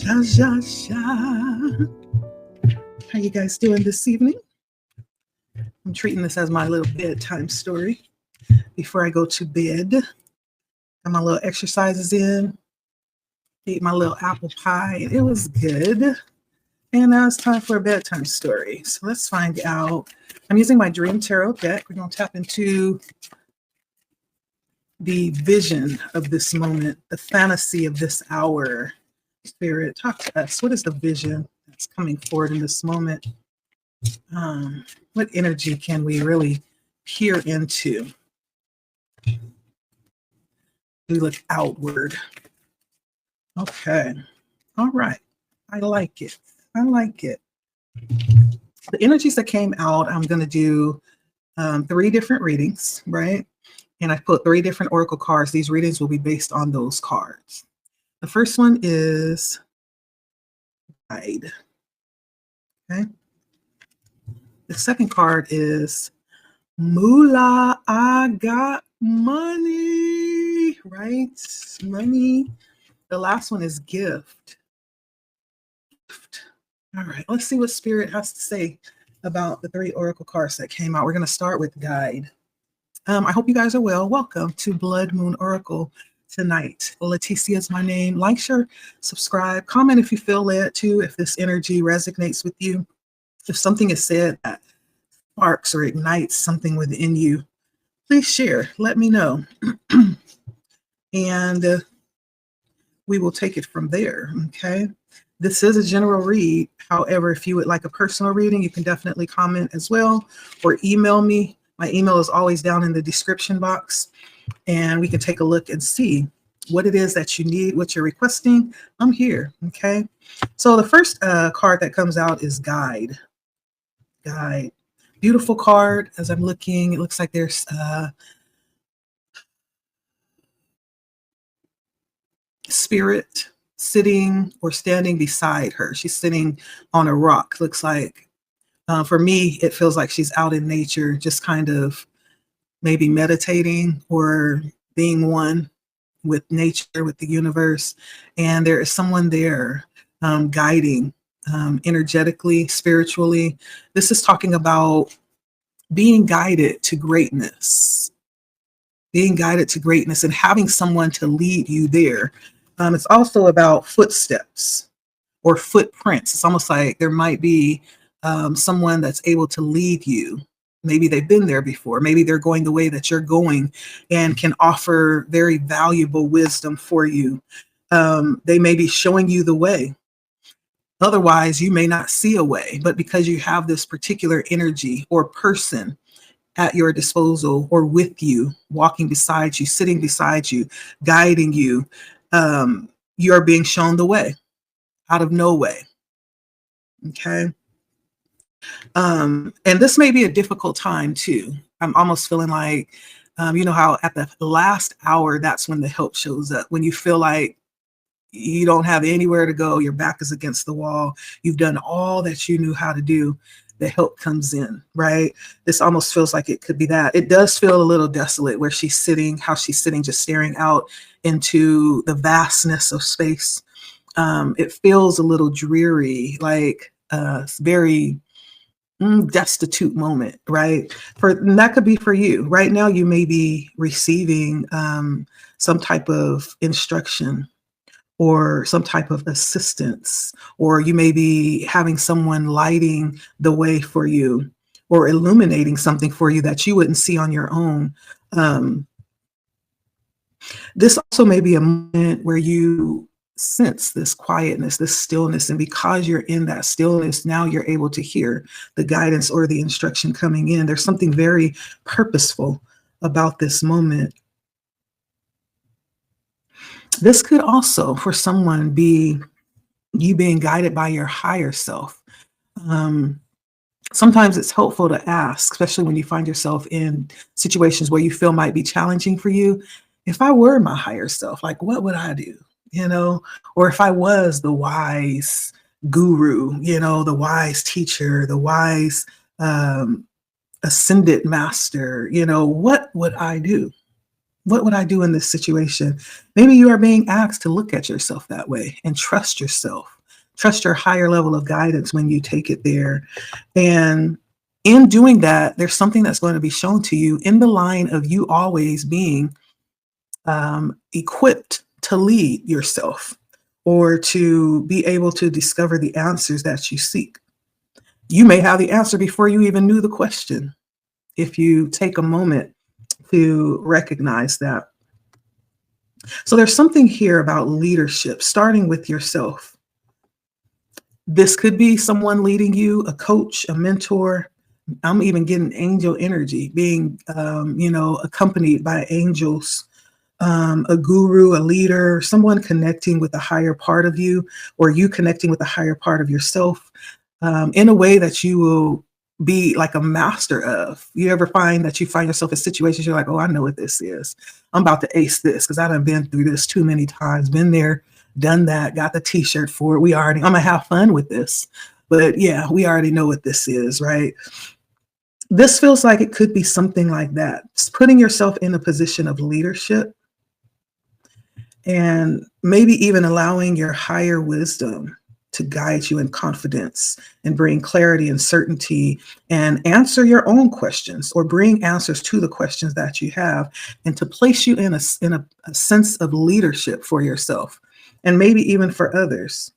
Ja, ja. How you guys doing this evening? I'm treating this as my little bedtime story before I go to bed. Got my little exercises in, ate my little apple pie. It was good. And now it's time for a bedtime story. So let's find out. I'm using my Dream Tarot deck. We're going to tap into the vision of this moment, the fantasy of this hour. Spirit, talk to us. What is the vision that's coming forward in this moment? What energy can we really peer into? We look outward. Okay. All right. I like it. I like it. The energies that came out, I'm going to do 3 different readings, right? And I put 3 different oracle cards. These readings will be based on those cards. The first one is guide. Okay. The second card is Moolah. I got money, right? Money. The last one is gift. All right, let's see what Spirit has to say about the 3 oracle cards that came out. We're going to start with guide. I hope you guys are well. Welcome to Blood Moon Oracle tonight. Leticia is my name. Like, share, subscribe, comment if you feel led to, if this energy resonates with you. If something is said that sparks or ignites something within you, please share. Let me know. And we will take it from there, okay? This is a general read. However, if you would like a personal reading, you can definitely comment as well or email me. My email is always down in the description box, and we can take a look and see what it is that you need, what you're requesting. I'm here, okay? So the first card that comes out is guide. Guide. Beautiful card. As I'm looking, it looks like there's spirit sitting or standing beside her. She's sitting on a rock. Looks like, for me, it feels like she's out in nature, just kind of maybe meditating or being one with nature, with the universe. And there is someone there guiding energetically, spiritually. This is talking about being guided to greatness, being guided to greatness and having someone to lead you there. It's also about footsteps or footprints. It's almost like there might be someone that's able to lead you. Maybe they've been there before. Maybe they're going the way that you're going and can offer very valuable wisdom for you. They may be showing you the way. Otherwise, you may not see a way, but because you have this particular energy or person at your disposal or with you, walking beside you, sitting beside you, guiding you, you are being shown the way out of no way. Okay. And this may be a difficult time too. I'm almost feeling like, you know how at the last hour, that's when the help shows up. When you feel like you don't have anywhere to go, your back is against the wall, you've done all that you knew how to do, the help comes in, right? This almost feels like it could be that. It does feel a little desolate where she's sitting, how she's sitting, just staring out into the vastness of space. It feels a little dreary, like very destitute moment, right? And that could be for you. Right now, you may be receiving some type of instruction or some type of assistance, or you may be having someone lighting the way for you or illuminating something for you that you wouldn't see on your own. This also may be a moment where you sense this quietness, this stillness, and because you're in that stillness, now you're able to hear the guidance or the instruction coming in. There's something very purposeful about this moment. This could also, for someone, be you being guided by your higher self. Sometimes it's helpful to ask, especially when you find yourself in situations where you feel might be challenging for you. If I were my higher self, like, what would I do? You know, or if I was the wise guru, you know, the wise teacher, the wise ascended master, you know, what would I do? What would I do in this situation? Maybe you are being asked to look at yourself that way and trust yourself Trust your higher level of guidance when you take it there. And in doing that, there's something that's going to be shown to you in the line of you always being equipped to lead yourself or to be able to discover the answers that you seek. You may have the answer before you even knew the question if you take a moment to recognize that. So there's something here about leadership, starting with yourself. This could be someone leading you, a coach, a mentor. I'm even getting angel energy, being, accompanied by angels, a guru, a leader, someone connecting with a higher part of you, or you connecting with a higher part of yourself, in a way that you will be like a master of. You ever find that you find yourself in situations you're like, oh, I know what this is. I'm about to ace this because I done been through this too many times, been there, done that, got the t-shirt for it. I'm gonna have fun with this. But yeah, we already know what this is, right? This feels like it could be something like that. It's putting yourself in a position of leadership and maybe even allowing your higher wisdom to guide you in confidence and bring clarity and certainty and answer your own questions or bring answers to the questions that you have and to place you in a sense of leadership for yourself and maybe even for others.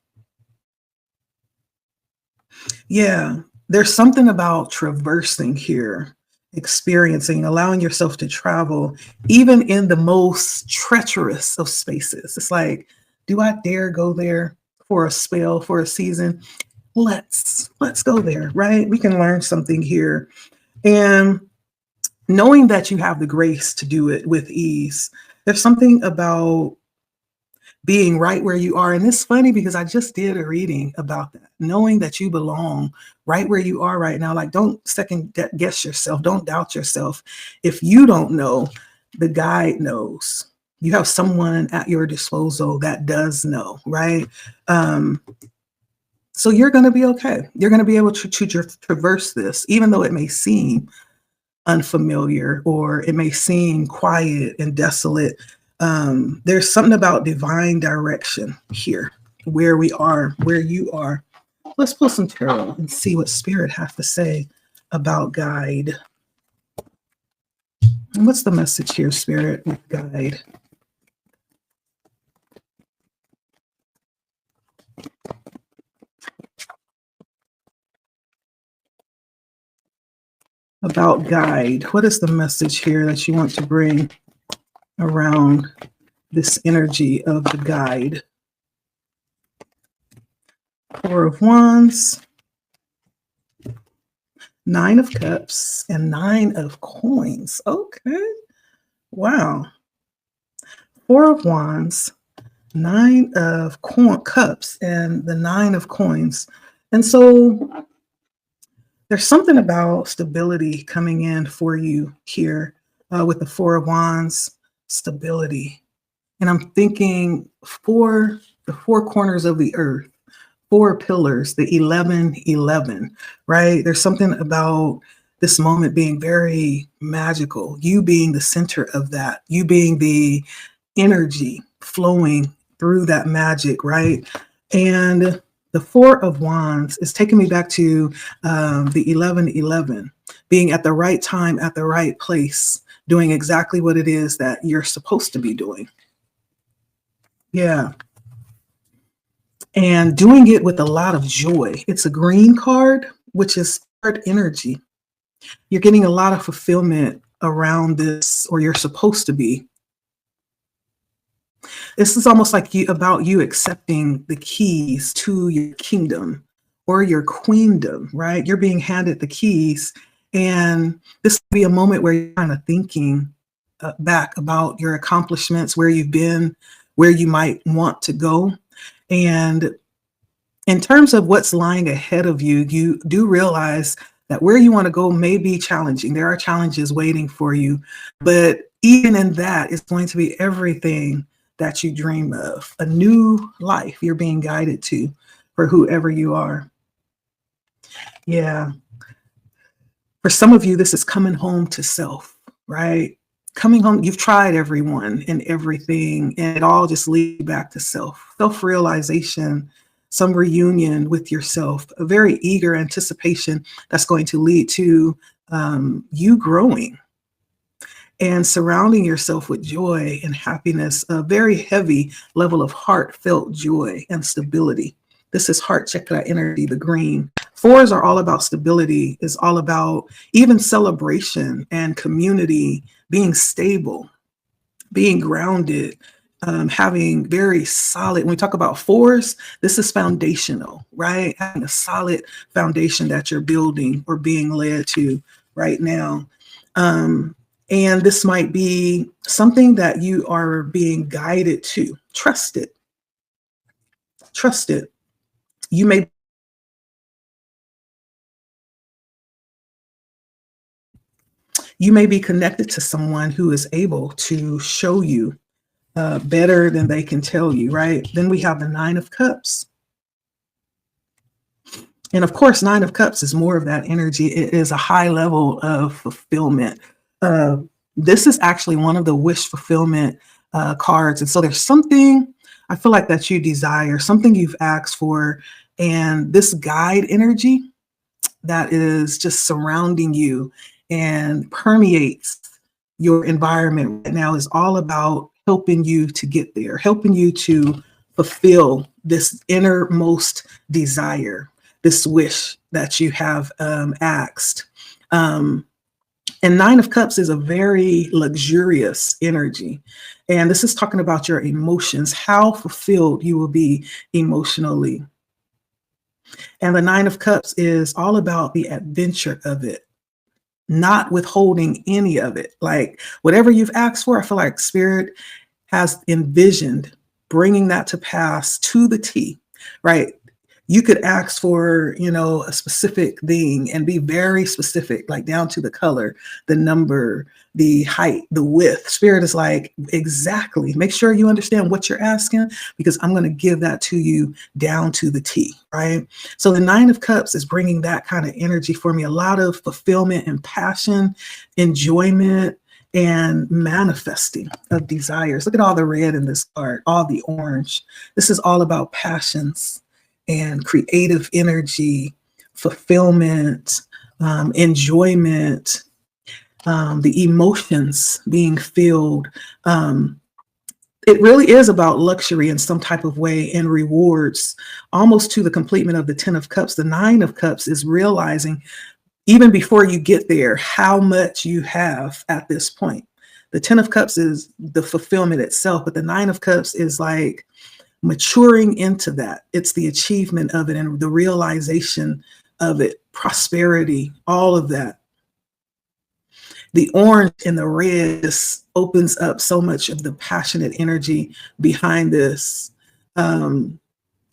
Yeah, there's something about traversing here, experiencing, allowing yourself to travel, even in the most treacherous of spaces. It's like, do I dare go there for a spell, for a season? Let's go there, right? We can learn something here. And knowing that you have the grace to do it with ease, there's something about being right where you are. And it's funny because I just did a reading about that, knowing that you belong right where you are right now. Like, don't second guess yourself. Don't doubt yourself. If you don't know, the guide knows. You have someone at your disposal that does know, right? So you're going to be okay. You're going to be able to traverse this, even though it may seem unfamiliar or it may seem quiet and desolate. There's something about divine direction here, where we are, where you are. Let's pull some tarot and see what Spirit has to say about guide. And what's the message here, Spirit, with guide? About guide. What is the message here that you want to bring around this energy of the guide? Four of Wands, Nine of Cups, and Nine of Coins. Okay. Wow. Four of Wands, Nine of Cups, and the Nine of Coins. And so there's something about stability coming in for you here with the Four of Wands, stability. And I'm thinking the four corners of the earth, four pillars, the 11, right? There's something about this moment being very magical, you being the center of that, you being the energy flowing through that magic, right? And the Four of Wands is taking me back to the 11, being at the right time, at the right place, doing exactly what it is that you're supposed to be doing. Yeah. And doing it with a lot of joy. It's a green card, which is hard energy. You're getting a lot of fulfillment around this, or you're supposed to be. This is almost like about you accepting the keys to your kingdom or your queendom, right? You're being handed the keys. And this will be a moment where you're kind of thinking back about your accomplishments, where you've been, where you might want to go. And in terms of what's lying ahead of you, you do realize that where you want to go may be challenging. There are challenges waiting for you. But even in that, it's going to be everything that you dream of, a new life you're being guided to for whoever you are. Yeah. For some of you, this is coming home to self, right? Coming home, you've tried everyone and everything, and it all just leads back to self-realization, some reunion with yourself, a very eager anticipation that's going to lead to you growing and surrounding yourself with joy and happiness, a very heavy level of heartfelt joy and stability. This is heart chakra energy, the green. Fours are all about stability, is all about even celebration and community, being stable, being grounded, having very solid, when we talk about fours, this is foundational, right? Having a solid foundation that you're building or being led to right now. And this might be something that you are being guided to. Trust it. Trust it. You may be connected to someone who is able to show you better than they can tell you, right? Then we have the Nine of Cups. And of course, Nine of Cups is more of that energy. It is a high level of fulfillment. This is actually one of the wish fulfillment cards. And so there's something I feel like that you desire, something you've asked for, and this guide energy that is just surrounding you and permeates your environment right now is all about helping you to get there, helping you to fulfill this innermost desire, this wish that you have asked. And Nine of Cups is a very luxurious energy. And this is talking about your emotions, how fulfilled you will be emotionally. And the Nine of Cups is all about the adventure of it, not withholding any of it. Like whatever you've asked for, I feel like Spirit has envisioned bringing that to pass to the T, right? You could ask for, a specific thing and be very specific, like down to the color, the number, the height, the width. Spirit is like, exactly. Make sure you understand what you're asking, because I'm going to give that to you down to the T, right? So the Nine of Cups is bringing that kind of energy for me, a lot of fulfillment and passion, enjoyment, and manifesting of desires. Look at all the red in this card, all the orange. This is all about passions and creative energy, fulfillment, enjoyment, the emotions being filled. It really is about luxury in some type of way and rewards, almost to the completement of the 10 of Cups. The 9 of Cups is realizing, even before you get there, how much you have at this point. The 10 of Cups is the fulfillment itself, but the 9 of Cups is like maturing into that. It's the achievement of it and the realization of it, prosperity, all of that. The orange and the red just opens up so much of the passionate energy behind this. Can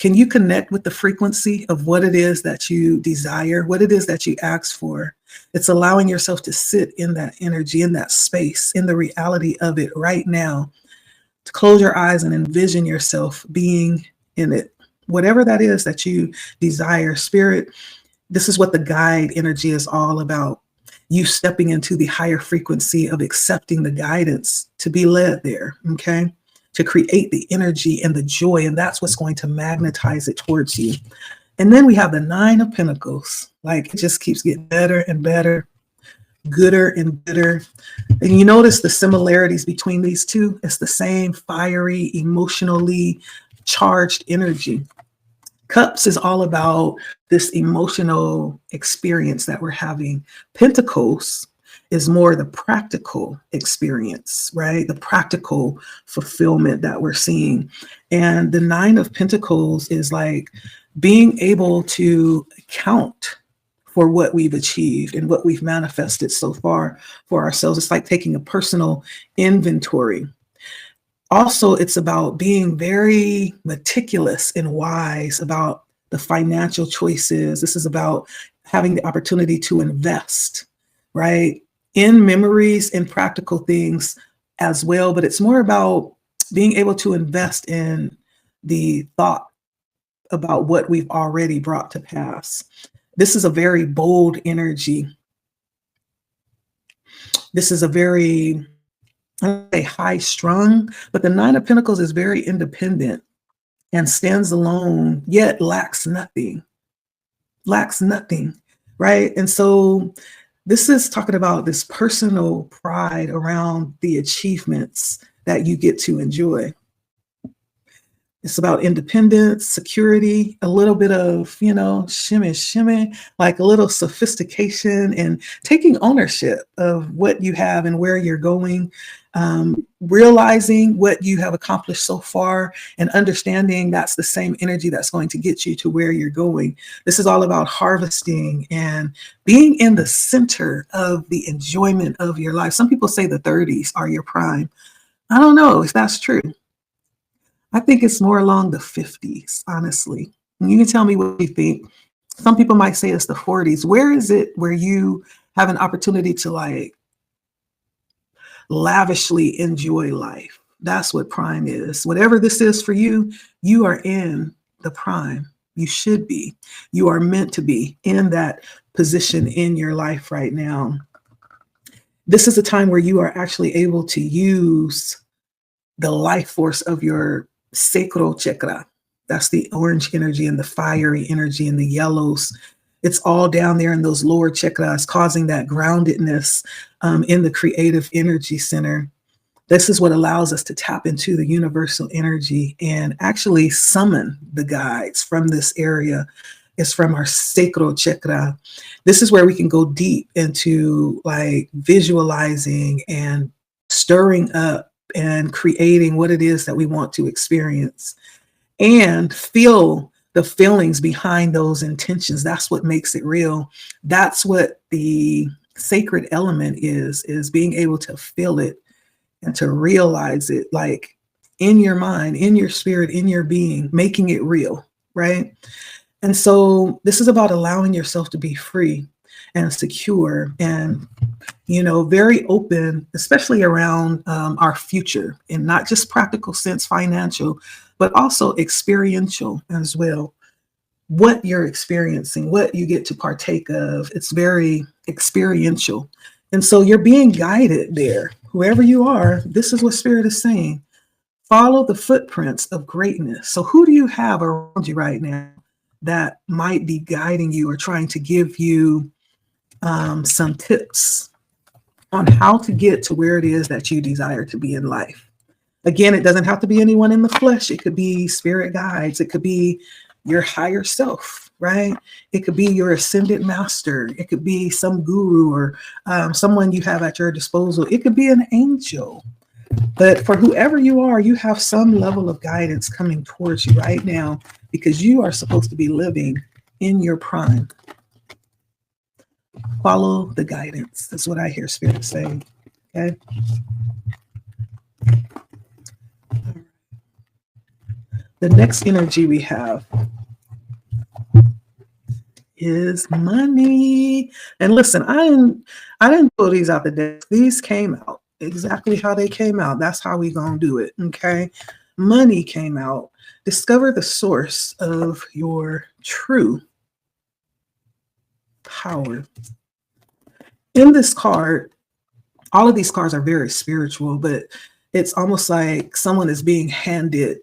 you connect with the frequency of what it is that you desire, what it is that you ask for? It's allowing yourself to sit in that energy, in that space, in the reality of it right now, to close your eyes and envision yourself being in it. Whatever that is that you desire, Spirit, this is what the guide energy is all about. You stepping into the higher frequency of accepting the guidance to be led there, okay? To create the energy and the joy, and that's what's going to magnetize it towards you. And then we have the 9 of Pentacles. Like, it just keeps getting better and better, gooder and gooder. And you notice the similarities between these two. It's the same fiery, emotionally charged energy. Cups is all about this emotional experience that we're having. Pentacles is more the practical experience, right? The practical fulfillment that we're seeing. And the 9 of Pentacles is like being able to count for what we've achieved and what we've manifested so far for ourselves. It's like taking a personal inventory. Also, it's about being very meticulous and wise about the financial choices. This is about having the opportunity to invest, right? In memories and practical things as well, but it's more about being able to invest in the thought about what we've already brought to pass. This is a very bold energy. This is a very high strung, but the 9 of Pentacles is very independent. and stands alone, yet lacks nothing, right? And so this is talking about this personal pride around the achievements that you get to enjoy. It's about independence, security, a little bit of, shimmy, shimmy, like a little sophistication and taking ownership of what you have and where you're going, realizing what you have accomplished so far and understanding that's the same energy that's going to get you to where you're going. This is all about harvesting and being in the center of the enjoyment of your life. Some people say the 30s are your prime. I don't know if that's true. I think it's more along the 50s, honestly. And you can tell me what you think. Some people might say it's the 40s. Where is it where you have an opportunity to like lavishly enjoy life? That's what prime is. Whatever this is for you, you are in the prime. You should be. You are meant to be in that position in your life right now. This is a time where you are actually able to use the life force of your sacral chakra. That's the orange energy and the fiery energy and the yellows. It's all down there in those lower chakras, causing that groundedness in the creative energy center. This is what allows us to tap into the universal energy and actually summon the guides from this area. It's from our sacral chakra. This is where we can go deep into like visualizing and stirring up and creating what it is that we want to experience and feel the feelings behind those intentions. That's what makes it real. That's what the sacred element is being able to feel it and to realize it like in your mind, in your spirit, in your being, making it real, right? And so this is about allowing yourself to be free and secure and very open, especially around our future, in not just practical sense, financial, but also experiential as well. What you're experiencing, what you get to partake of, it's very experiential. And so you're being guided there. Whoever you are, this is what Spirit is saying. Follow the footprints of greatness. So who do you have around you right now that might be guiding you or trying to give you some tips on how to get to where it is that you desire to be in life? Again, it doesn't have to be anyone in the flesh. It could be spirit guides. It could be your higher self, right? It could be your ascended master. It could be some guru or someone you have at your disposal. It could be an angel. But for whoever you are, you have some level of guidance coming towards you right now because you are supposed to be living in your prime. Follow the guidance. That's what I hear Spirit saying. Okay. The next energy we have is money. And listen, I didn't pull these out the desk. These came out exactly how they came out. That's how we gonna do it. Okay. Money came out. Discover the source of your true power. In this card, all of these cards are very spiritual, but it's almost like someone is being handed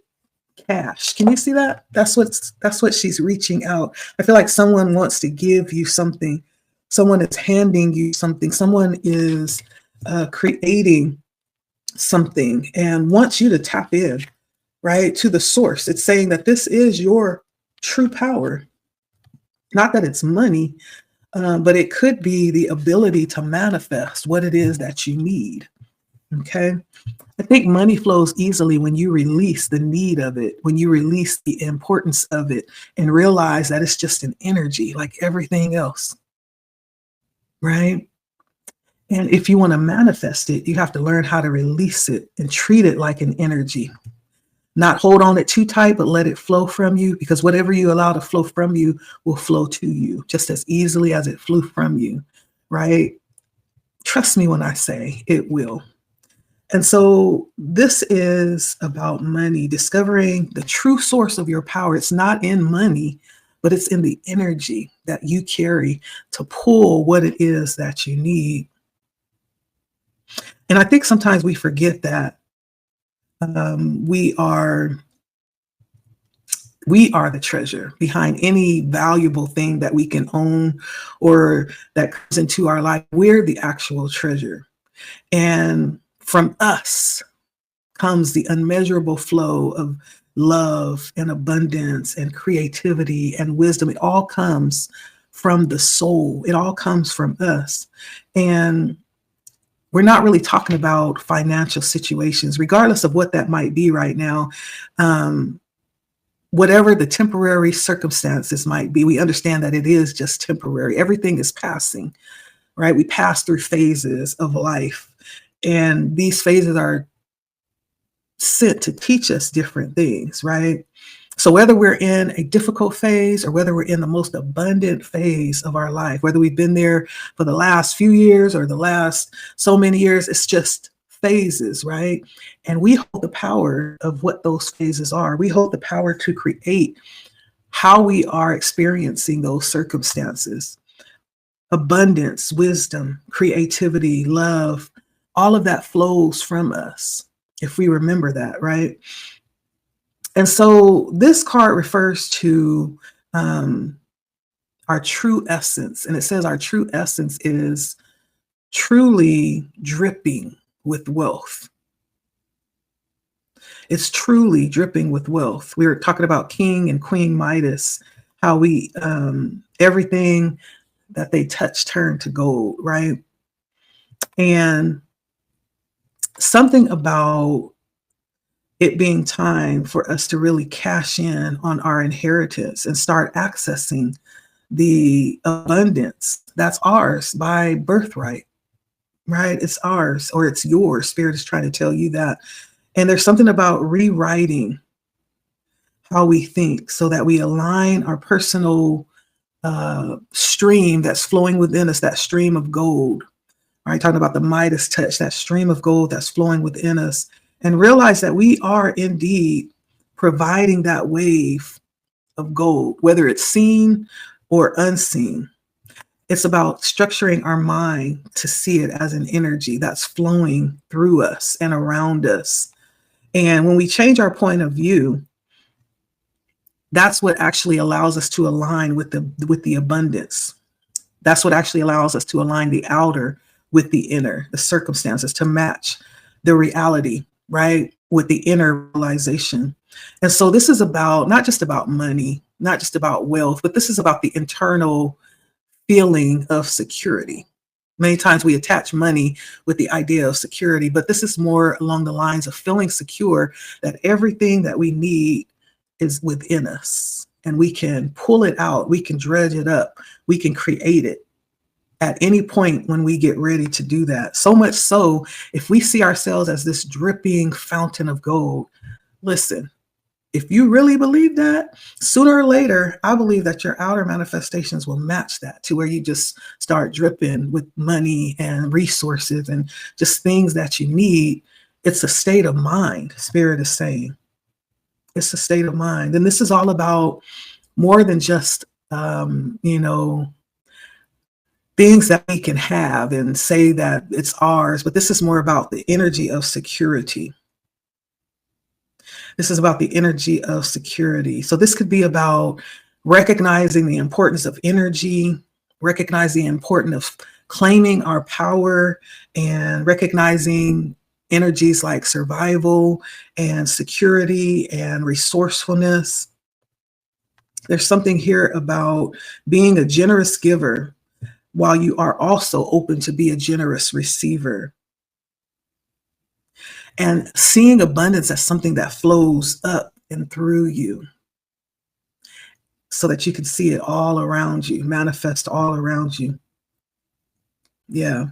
cash. Can you see that? That's what she's reaching out. I feel like someone wants to give you something. Someone is handing you something. Someone is creating something and wants you to tap in, right, to the source. It's saying that this is your true power. Not that it's money, but it could be the ability to manifest what it is that you need. Okay. I think money flows easily when you release the need of it, when you release the importance of it and realize that it's just an energy like everything else. Right. And if you want to manifest it, you have to learn how to release it and treat it like an energy. Not hold on it too tight, but let it flow from you, because whatever you allow to flow from you will flow to you just as easily as it flew from you. Right. Trust me when I say it will. And so this is about money, discovering the true source of your power. It's not in money, but it's in the energy that you carry to pull what it is that you need. And I think sometimes we forget that we are We are the treasure behind any valuable thing that we can own or that comes into our life. We're the actual treasure. And from us comes the unmeasurable flow of love and abundance and creativity and wisdom. It all comes from the soul. It all comes from us. And we're not really talking about financial situations, regardless of what that might be right now. Whatever the temporary circumstances might be, we understand that it is just temporary. Everything is passing, right? We pass through phases of life, and these phases are sent to teach us different things, right? So whether we're in a difficult phase or whether we're in the most abundant phase of our life, whether we've been there for the last few years or the last so many years, it's just phases, right? And we hold the power of what those phases are. We hold the power to create how we are experiencing those circumstances. Abundance, wisdom, creativity, love, all of that flows from us if we remember that, right? And so this card refers to our true essence. And it says our true essence is truly dripping with wealth. It's truly dripping with wealth. We were talking about King and Queen Midas, how we, everything that they touch turned to gold, right? And something about it being time for us to really cash in on our inheritance and start accessing the abundance that's ours by birthright, right? It's ours or it's yours. Spirit is trying to tell you that. And there's something about rewriting how we think so that we align our personal stream that's flowing within us, that stream of gold, right? Talking about the Midas touch, that stream of gold that's flowing within us, and realize that we are indeed providing that wave of gold, whether it's seen or unseen. It's about structuring our mind to see it as an energy that's flowing through us and around us. And when we change our point of view, that's what actually allows us to align with the abundance. That's what actually allows us to align the outer with the inner, the circumstances to match the reality, right? With the inner realization. And so this is about not just about money, not just about wealth, but this is about the internal feeling of security. Many times we attach money with the idea of security, but this is more along the lines of feeling secure that everything that we need is within us and we can pull it out, we can dredge it up, we can create it at any point when we get ready to do that. So much so, if we see ourselves as this dripping fountain of gold, listen, if you really believe that, sooner or later, I believe that your outer manifestations will match that to where you just start dripping with money and resources and just things that you need. It's a state of mind, Spirit is saying. It's a state of mind. And this is all about more than just, things that we can have and say that it's ours, but this is more about the energy of security. This is about the energy of security. So this could be about recognizing the importance of energy, recognizing the importance of claiming our power, and recognizing energies like survival and security and resourcefulness. There's something here about being a generous giver while you are also open to be a generous receiver. And seeing abundance as something that flows up and through you so that you can see it all around you, manifest all around you. Yeah.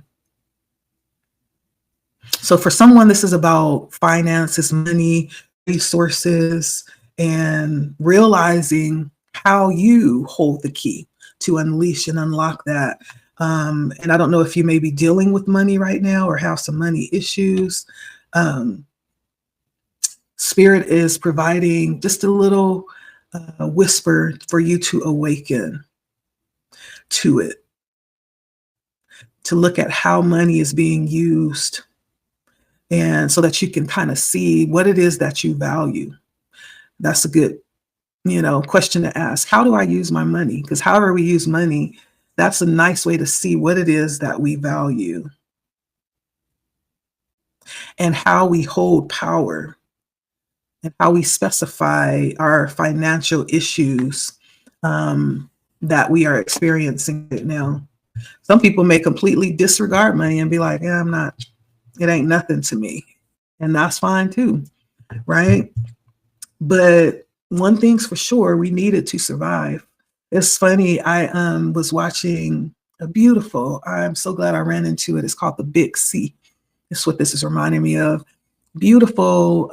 So for someone, this is about finances, money, resources, and realizing how you hold the key to unleash and unlock that. And I don't know if you may be dealing with money right now or have some money issues. Spirit is providing just a little whisper for you to awaken to it, to look at how money is being used, and so that you can kind of see what it is that you value. That's a good question to ask. How do I use my money? Because however we use money, that's a nice way to see what it is that we value and how we hold power and how we specify our financial issues that we are experiencing right now. Some people may completely disregard money and be like, yeah, it ain't nothing to me. And that's fine too, right? But one thing's for sure, we need it to survive. It's funny, I was watching I'm so glad I ran into it. It's called The Big C. It's what this is reminding me of. Beautiful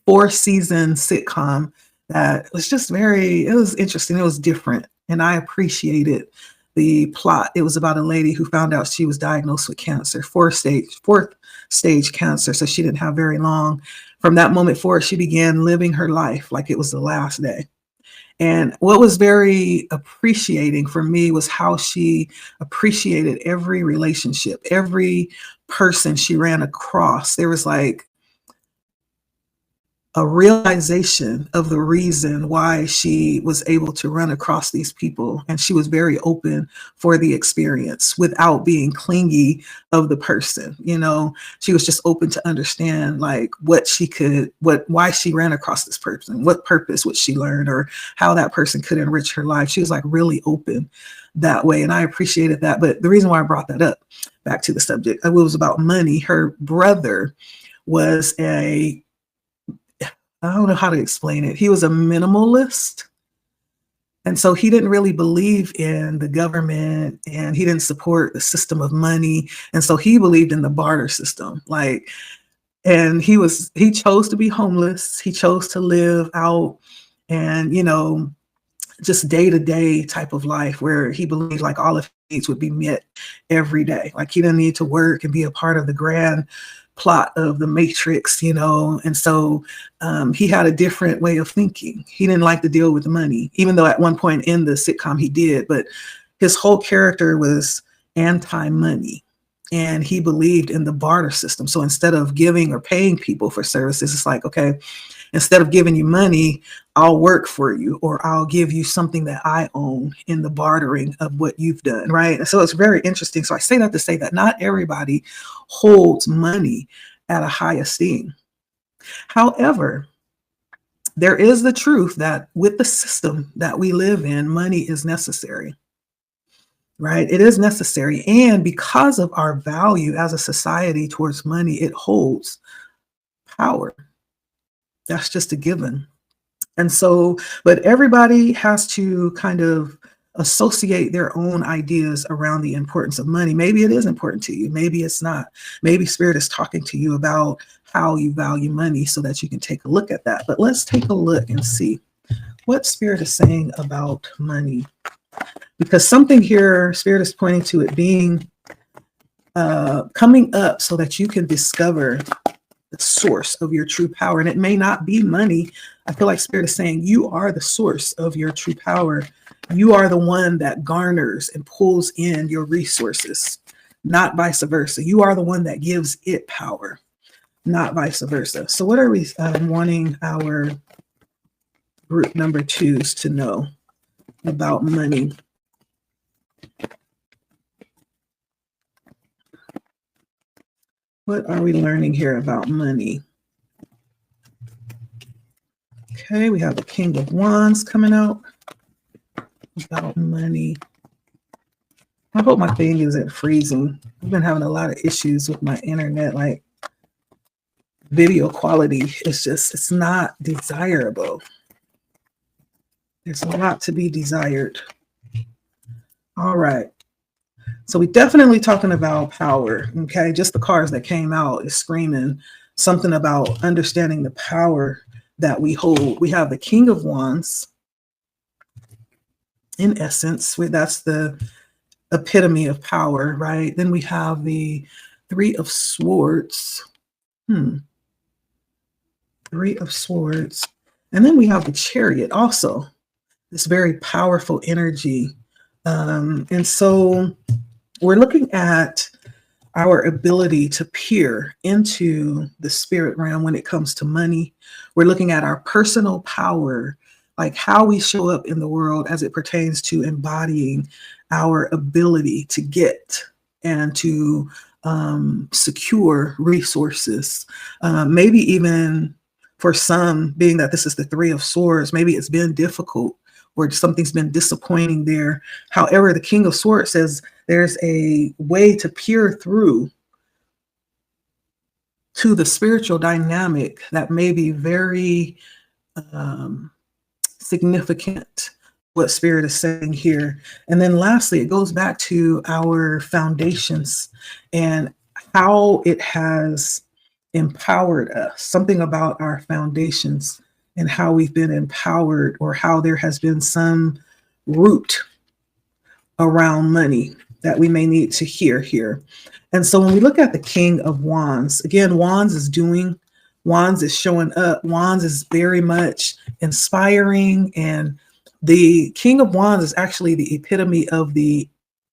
4-season sitcom that was just it was interesting. It was different. And I appreciated the plot. It was about a lady who found out she was diagnosed with cancer, fourth stage cancer. So she didn't have very long. From that moment forward, she began living her life like it was the last day. And what was very appreciating for me was how she appreciated every relationship, every person she ran across. There was like a realization of the reason why she was able to run across these people. And she was very open for the experience without being clingy of the person. She was just open to understand like why she ran across this person, what purpose would she learn, or how that person could enrich her life. She was like really open that way. And I appreciated that. But the reason why I brought that up, back to the subject, it was about money. Her brother was I don't know how to explain it. He was a minimalist. And so he didn't really believe in the government and he didn't support the system of money. And so he believed in the barter system. And he chose to be homeless. He chose to live out and, just day-to-day type of life where he believed like all of his needs would be met every day. Like he didn't need to work and be a part of the grand plot of the Matrix, and so he had a different way of thinking. He didn't like to deal with money, even though at one point in the sitcom he did, but his whole character was anti-money and he believed in the barter system. So instead of giving or paying people for services, it's like, okay, instead of giving you money, I'll work for you, or I'll give you something that I own in the bartering of what you've done, right? And so it's very interesting. So I say that to say that not everybody holds money at a high esteem. However, there is the truth that with the system that we live in, money is necessary, right? It is necessary. And because of our value as a society towards money, it holds power. That's just a given. And so, but everybody has to kind of associate their own ideas around the importance of money. Maybe it is important to you. Maybe it's not. Maybe Spirit is talking to you about how you value money so that you can take a look at that. But let's take a look and see what Spirit is saying about money. Because something here, Spirit is pointing to it being coming up so that you can discover the source of your true power. And it may not be money. I feel like Spirit is saying you are the source of your true power. You are the one that garners and pulls in your resources, not vice versa. You are the one that gives it power, not vice versa. So what are we wanting our group number 2s to know about money? What are we learning here about money? Okay, we have the King of Wands coming out about money. I hope my thing isn't freezing. I've been having a lot of issues with my internet, like video quality. It's not desirable. There's a lot to be desired. All right. So we definitely talking about power, okay? Just the cards that came out is screaming something about understanding the power that we hold. We have the King of Wands, in essence, that's the epitome of power, right? Then we have the Three of Swords. Three of Swords. And then we have the Chariot also, this very powerful energy. And so we're looking at our ability to peer into the spirit realm when it comes to money. We're looking at our personal power, like how we show up in the world as it pertains to embodying our ability to get and to secure resources. Maybe even for some, being that this is the Three of Swords, maybe it's been difficult or something's been disappointing there. However, the King of Swords says there's a way to peer through to the spiritual dynamic that may be very significant, what Spirit is saying here. And then lastly, it goes back to our foundations and how it has empowered us, something about our foundations and how we've been empowered, or how there has been some root around money that we may need to hear here. And so when we look at the King of Wands, again, Wands is doing, Wands is showing up, Wands is very much inspiring, and the King of Wands is actually the epitome of the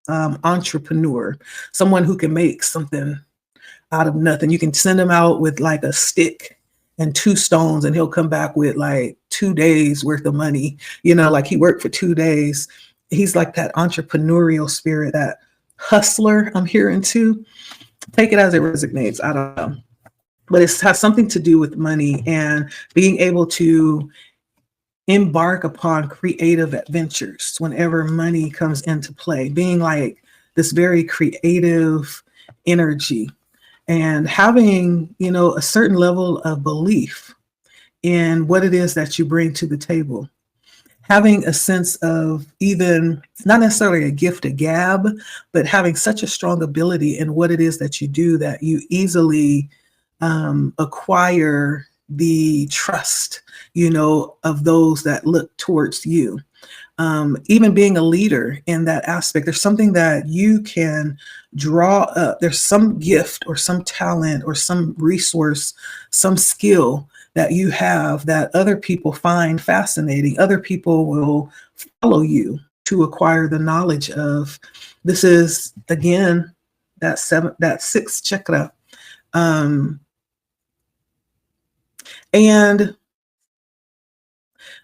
entrepreneur, someone who can make something out of nothing. You can send him out with like a stick and 2 stones and he'll come back with like 2 days worth of money, like he worked for 2 days. He's like that entrepreneurial spirit, that hustler I'm hearing too. Take it as it resonates. I don't know. But it has something to do with money and being able to embark upon creative adventures whenever money comes into play, being like this very creative energy and having, a certain level of belief in what it is that you bring to the table. Having a sense of even not necessarily a gift of gab, but having such a strong ability in what it is that you do that you easily acquire the trust, of those that look towards you. Even being a leader in that aspect, there's something that you can draw up. There's some gift or some talent or some resource, some skill that you have that other people find fascinating. Other people will follow you to acquire the knowledge of. This is, again, that 6th chakra. And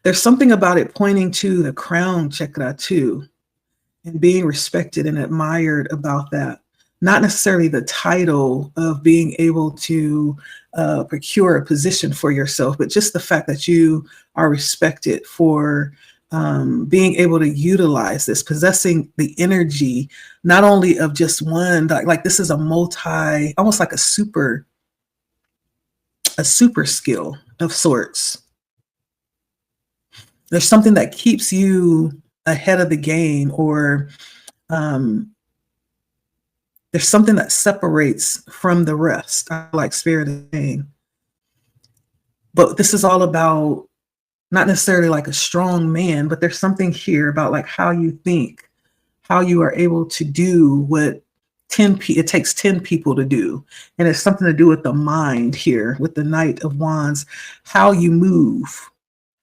there's something about it pointing to the crown chakra too, and being respected and admired about that. Not necessarily the title of being able to procure a position for yourself, but just the fact that you are respected for being able to utilize this, possessing the energy, not only of just one, like this is a multi, almost like a super skill of sorts. There's something that keeps you ahead of the game, or there's something that separates from the rest, like Spirit is saying. But this is all about not necessarily like a strong man, but there's something here about like how you think, how you are able to do what it takes 10 people to do. And it's something to do with the mind here, with the Knight of Wands, how you move,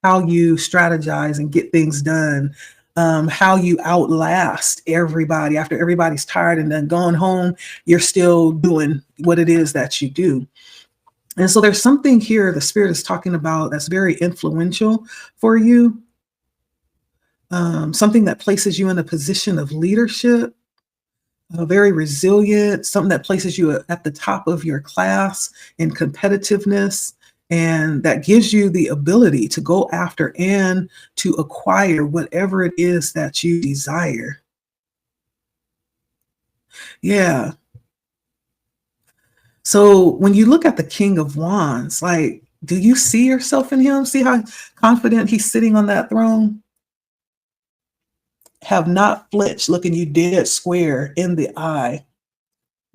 how you strategize and get things done, how you outlast everybody. After everybody's tired and then gone home, you're still doing what it is that you do. And so there's something here the Spirit is talking about that's very influential for you, something that places you in a position of leadership, very resilient, something that places you at the top of your class in competitiveness, and that gives you the ability to go after and to acquire whatever it is that you desire. Yeah. So when you look at the King of Wands, like, do you see yourself in him? See how confident he's sitting on that throne? Have not flinched, looking you dead square in the eye,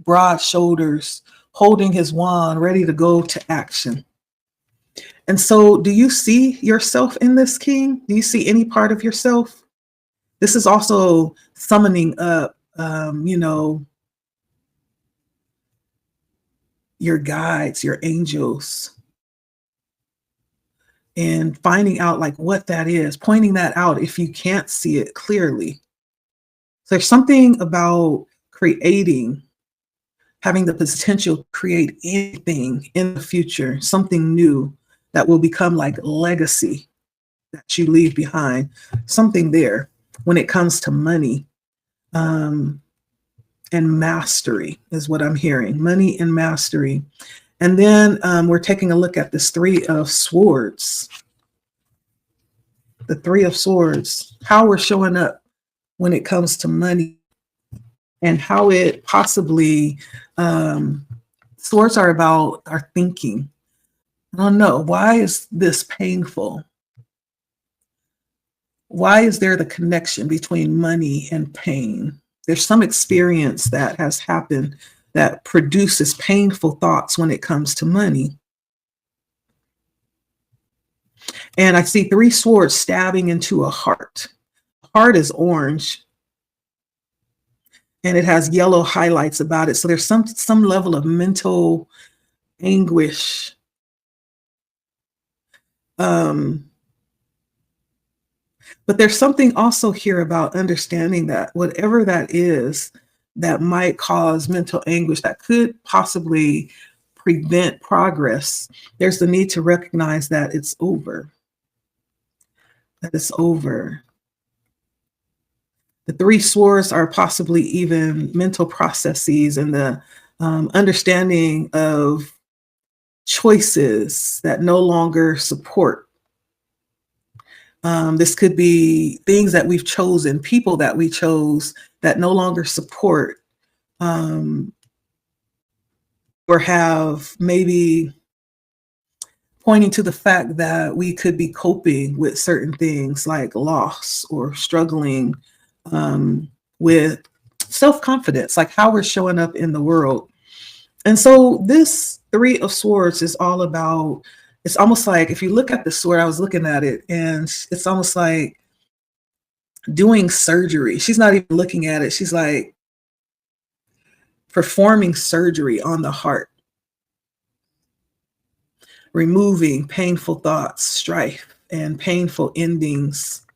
broad shoulders, holding his wand, ready to go to action. And so do you see yourself in this king? Do you see any part of yourself? This is also summoning up, your guides, your angels, and finding out like what that is, pointing that out if you can't see it clearly. So there's something about creating, having the potential to create anything in the future, something new that will become like legacy that you leave behind, something there when it comes to money. And mastery is what I'm hearing. Money and mastery. And then we're taking a look at this Three of Swords. The Three of Swords, how we're showing up when it comes to money and how it possibly, swords are about our thinking. I don't know. Why is this painful? Why is there the connection between money and pain? There's some experience that has happened that produces painful thoughts when it comes to money. And I see three swords stabbing into a heart. Heart is orange and it has yellow highlights about it. So there's some level of mental anguish. But there's something also here about understanding that whatever that is that might cause mental anguish, that could possibly prevent progress, there's the need to recognize that it's over. That it's over. The three swords are possibly even mental processes and the understanding of choices that no longer support. This could be things that we've chosen, people that we chose that no longer support, or have maybe pointing to the fact that we could be coping with certain things like loss or struggling with self-confidence, like how we're showing up in the world. And so this Three of Swords is all about, it's almost like if you look at the sword, I was looking at it and it's almost like doing surgery. She's not even looking at it. She's like performing surgery on the heart, removing painful thoughts, strife, and painful endings.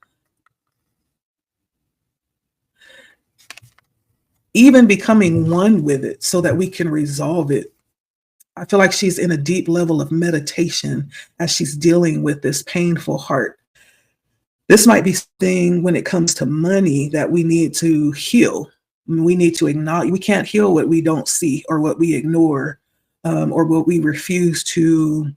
Even becoming one with it so that we can resolve it. I feel like she's in a deep level of meditation as she's dealing with this painful heart. This might be something when it comes to money that we need to heal. We need to acknowledge, we can't heal what we don't see or what we ignore, or what we refuse to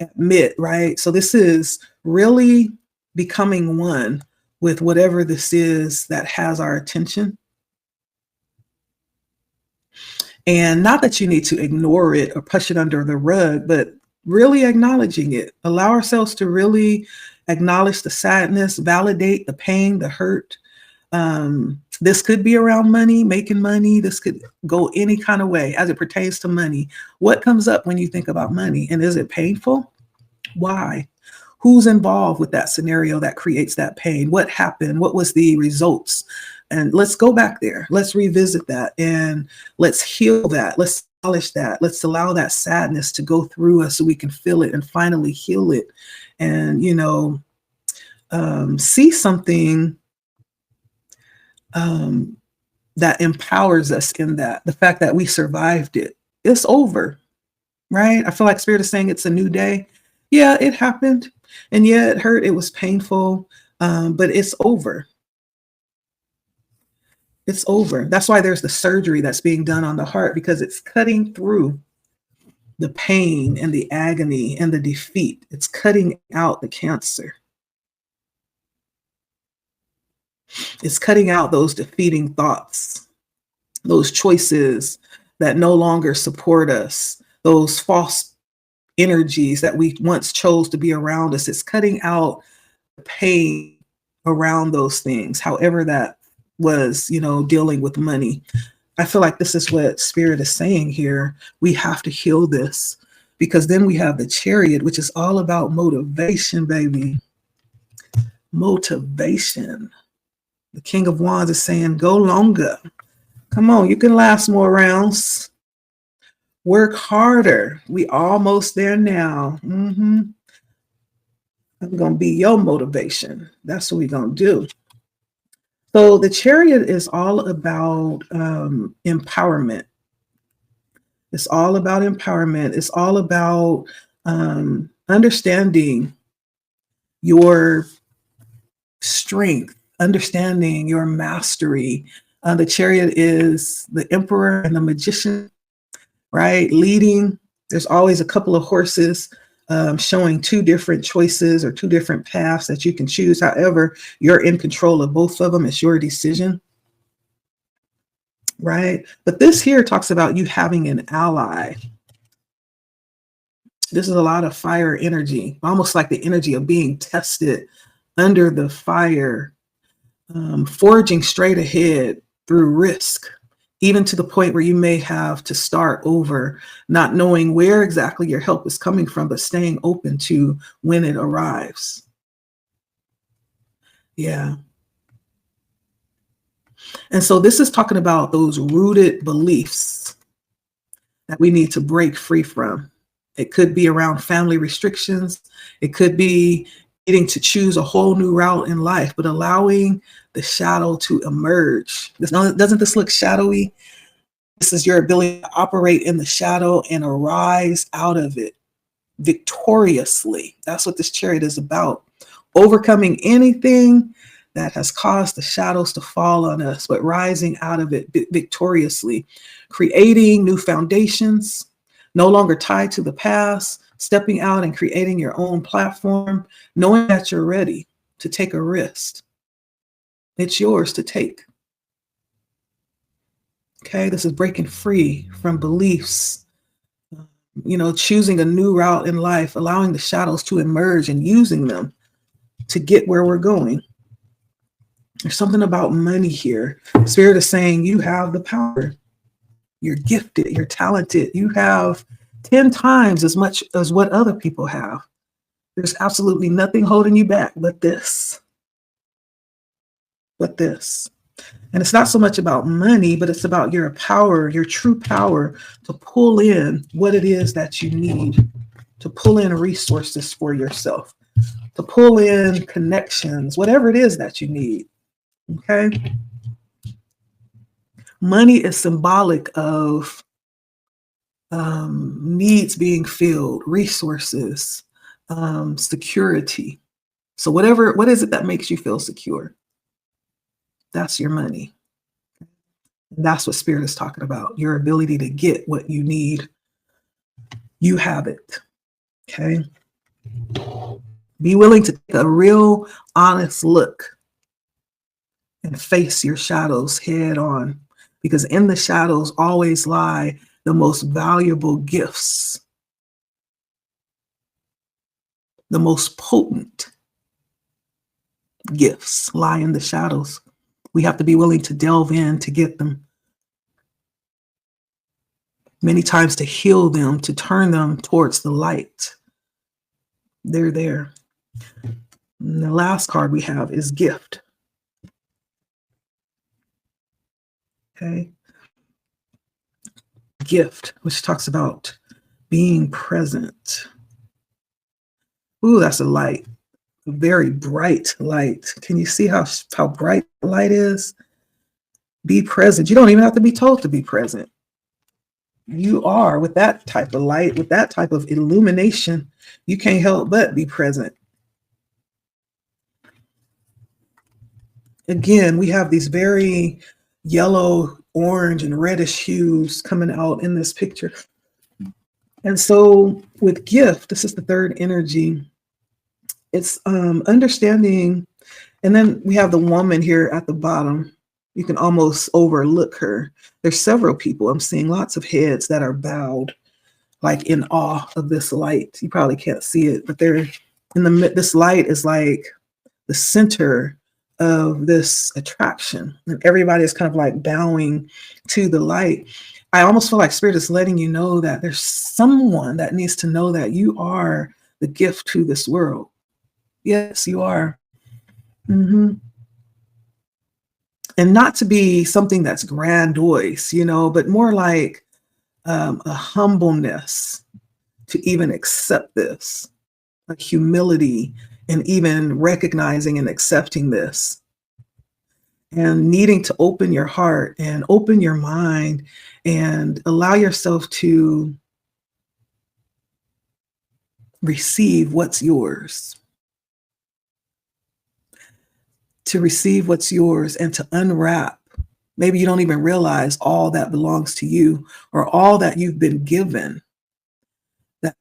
admit, right? So this is really becoming one with whatever this is that has our attention. And not that you need to ignore it or push it under the rug, but really acknowledging it. Allow ourselves to really acknowledge the sadness, validate the pain, the hurt. This could be around money, making money. This could go any kind of way as it pertains to money. What comes up when you think about money? And is it painful? Why? Who's involved with that scenario that creates that pain? What happened? What was the results? And let's go back there. Let's revisit that and let's heal that. Let's acknowledge that. Let's allow that sadness to go through us so we can feel it and finally heal it. And, see something that empowers us in that. The fact that we survived it. It's over, right? I feel like Spirit is saying it's a new day. Yeah, it happened. And yeah, it hurt. It was painful, but it's over. It's over. That's why there's the surgery that's being done on the heart, because it's cutting through the pain and the agony and the defeat. It's cutting out the cancer. It's cutting out those defeating thoughts, those choices that no longer support us, those false energies that we once chose to be around us. It's cutting out the pain around those things, however that was, dealing with money. I feel like this is what Spirit is saying here. We have to heal this, because then we have the Chariot, which is all about motivation, baby. Motivation. The King of Wands is saying, go longer. Come on, you can last more rounds. Work harder. We almost there now. I'm going to be your motivation. That's what we're going to do. So the Chariot is all about empowerment. It's all about empowerment. It's all about understanding your strength, understanding your mastery. The Chariot is the Emperor and the Magician, right? Leading. There's always a couple of horses showing two different choices or two different paths that you can choose. However, you're in control of both of them. It's your decision, right? But this here talks about you having an ally. This is a lot of fire energy, almost like the energy of being tested under the fire, forging straight ahead through risk, even to the point where you may have to start over, not knowing where exactly your help is coming from, but staying open to when it arrives. Yeah. And so this is talking about those rooted beliefs that we need to break free from. It could be around family restrictions. It could be needing to choose a whole new route in life, but allowing the shadow to emerge. Doesn't this look shadowy? This is your ability to operate in the shadow and arise out of it victoriously. That's what this Chariot is about. Overcoming anything that has caused the shadows to fall on us, but rising out of it victoriously, creating new foundations, no longer tied to the past, stepping out and creating your own platform, knowing that you're ready to take a risk. It's yours to take. Okay, this is breaking free from beliefs, choosing a new route in life, allowing the shadows to emerge and using them to get where we're going. There's something about money here. Spirit is saying you have the power. You're gifted, you're talented, you have 10 times as much as what other people have. There's absolutely nothing holding you back but this. And it's not so much about money, but it's about your power, your true power to pull in what it is that you need, to pull in resources for yourself, to pull in connections, whatever it is that you need. Okay. Money is symbolic of needs being filled, resources, security. So what is it that makes you feel secure? That's your money. And that's what Spirit is talking about. Your ability to get what you need. You have it. Okay. Be willing to take a real honest look and face your shadows head on, because in the shadows always lie the most valuable gifts, the most potent gifts lie in the shadows. We have to be willing to delve in to get them. Many times to heal them, to turn them towards the light. They're there. And the last card we have is gift. Okay. Gift, which talks about being present. Ooh, that's a light. A very bright light. Can you see how bright the light is? Be present. You don't even have to be told to be present. You are, with that type of light, with that type of illumination, you can't help but be present. Again, we have these very yellow, orange, and reddish hues coming out in this picture. And so with gift, this is the third energy. It's understanding. And then we have the woman here at the bottom. You can almost overlook her. There's several people. I'm seeing lots of heads that are bowed, like in awe of this light. You probably can't see it, but they're this light is like the center of this attraction. And everybody is kind of like bowing to the light. I almost feel like Spirit is letting you know that there's someone that needs to know that you are the gift to this world. Yes, you are. Mm-hmm. And not to be something that's grandiose, but more like a humbleness to even accept this, a humility, and even recognizing and accepting this, and needing to open your heart and open your mind and allow yourself to receive what's yours. to receive what's yours and to unwrap. Maybe you don't even realize all that belongs to you or all that you've been given that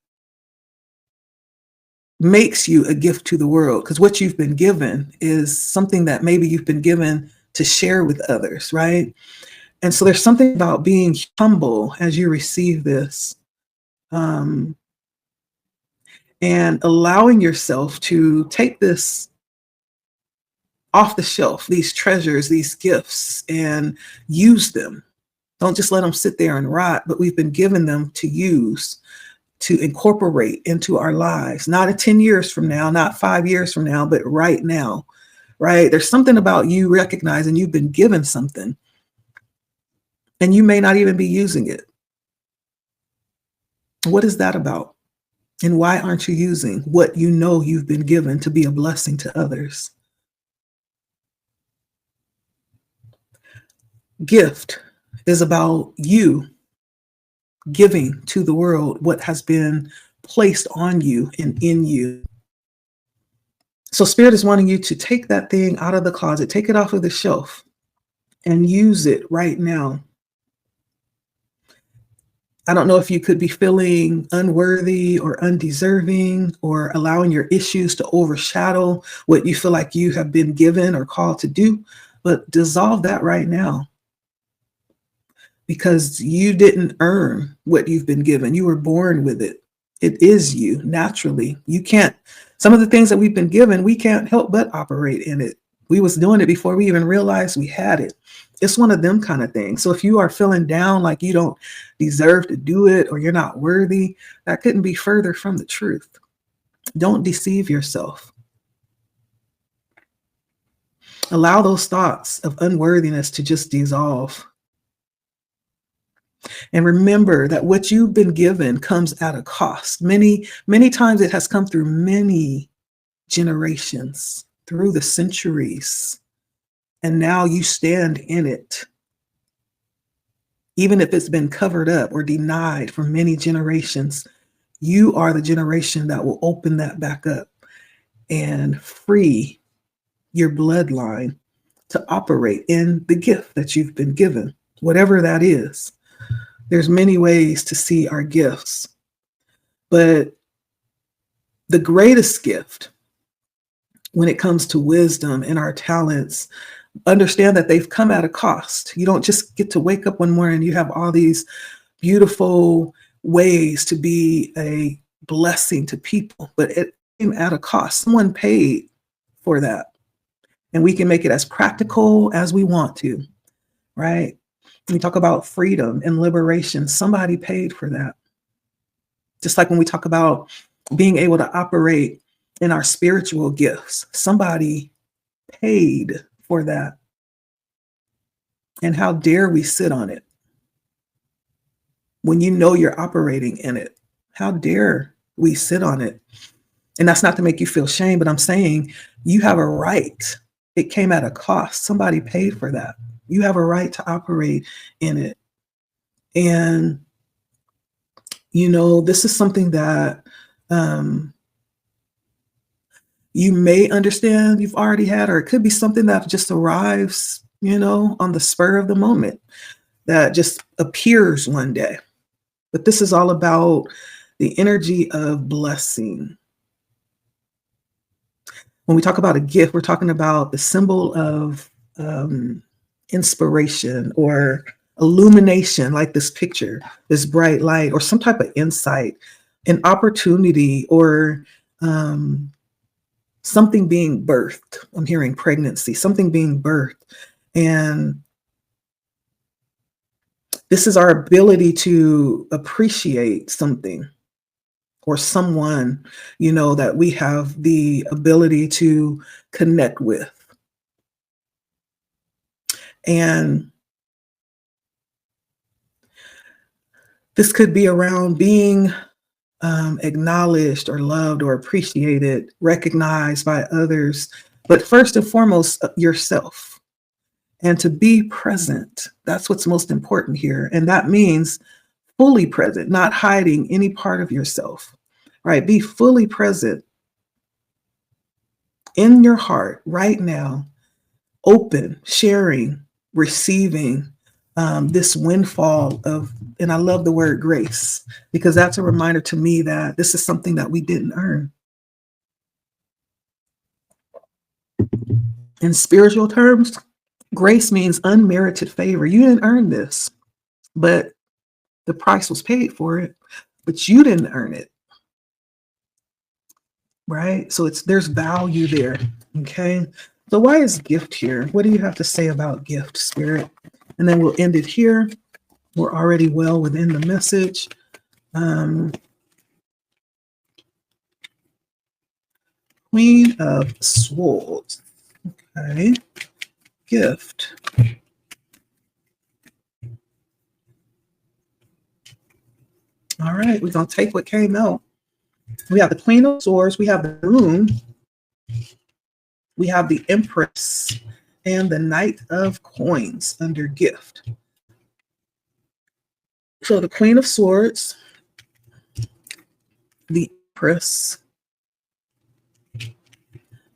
makes you a gift to the world. Because what you've been given is something that maybe you've been given to share with others, right? And so there's something about being humble as you receive this, um, and allowing yourself to take this off the shelf, these treasures, these gifts, and use them. Don't just let them sit there and rot, but we've been given them to use, to incorporate into our lives, not in 10 years from now, not 5 years from now, but right now, right? There's something about you recognizing you've been given something and you may not even be using it. What is that about? And why aren't you using what you know you've been given to be a blessing to others? Gift is about you giving to the world what has been placed on you and in you. So Spirit is wanting you to take that thing out of the closet, take it off of the shelf, and use it right now. I don't know if you could be feeling unworthy or undeserving or allowing your issues to overshadow what you feel like you have been given or called to do, but dissolve that right now. Because you didn't earn what you've been given. You were born with it. It is you naturally. You can't, some of the things that we've been given, we can't help but operate in it. We was doing it before we even realized we had it. It's one of them kind of things. So if you are feeling down like you don't deserve to do it or you're not worthy, that couldn't be further from the truth. Don't deceive yourself. Allow those thoughts of unworthiness to just dissolve. And remember that what you've been given comes at a cost. Many, many times it has come through many generations, through the centuries. And now you stand in it. Even if it's been covered up or denied for many generations, you are the generation that will open that back up and free your bloodline to operate in the gift that you've been given, whatever that is. There's many ways to see our gifts, but the greatest gift when it comes to wisdom and our talents, understand that they've come at a cost. You don't just get to wake up one morning and you have all these beautiful ways to be a blessing to people, but it came at a cost. Someone paid for that. And we can make it as practical as we want to, right? When we talk about freedom and liberation, somebody paid for that. Just like when we talk about being able to operate in our spiritual gifts, somebody paid for that. And how dare we sit on it when you know you're operating in it? How dare we sit on it? And that's not to make you feel shame, but I'm saying you have a right. It came at a cost. Somebody paid for that. You have a right to operate in it. And, you know, this is something that you may understand you've already had, or it could be something that just arrives, you know, on the spur of the moment, that just appears one day. But this is all about the energy of blessing. When we talk about a gift, we're talking about the symbol of inspiration or illumination, like this picture, this bright light, or some type of insight, an opportunity, or something being birthed. I'm hearing pregnancy, something being birthed. And this is our ability to appreciate something or someone, you know, that we have the ability to connect with. And this could be around being acknowledged or loved or appreciated, recognized by others, but first and foremost, yourself. And to be present, that's what's most important here. And that means fully present, not hiding any part of yourself, right? Be fully present in your heart right now open, sharing, receiving this windfall of, and I love the word grace, because that's a reminder to me that this is something that we didn't earn. In spiritual terms, grace means unmerited favor. You didn't earn this, but the price was paid for it, but you didn't earn it. Right? So there's value there. Okay. So why is gift here? What do you have to say about gift, Spirit? And then we'll end it here. We're already well within the message. Queen of Swords. Okay. Gift. All right. We're going to take what came out. We have the Queen of Swords. We have the Moon. We have the Empress and the Knight of Coins under gift. So the Queen of Swords, the Empress,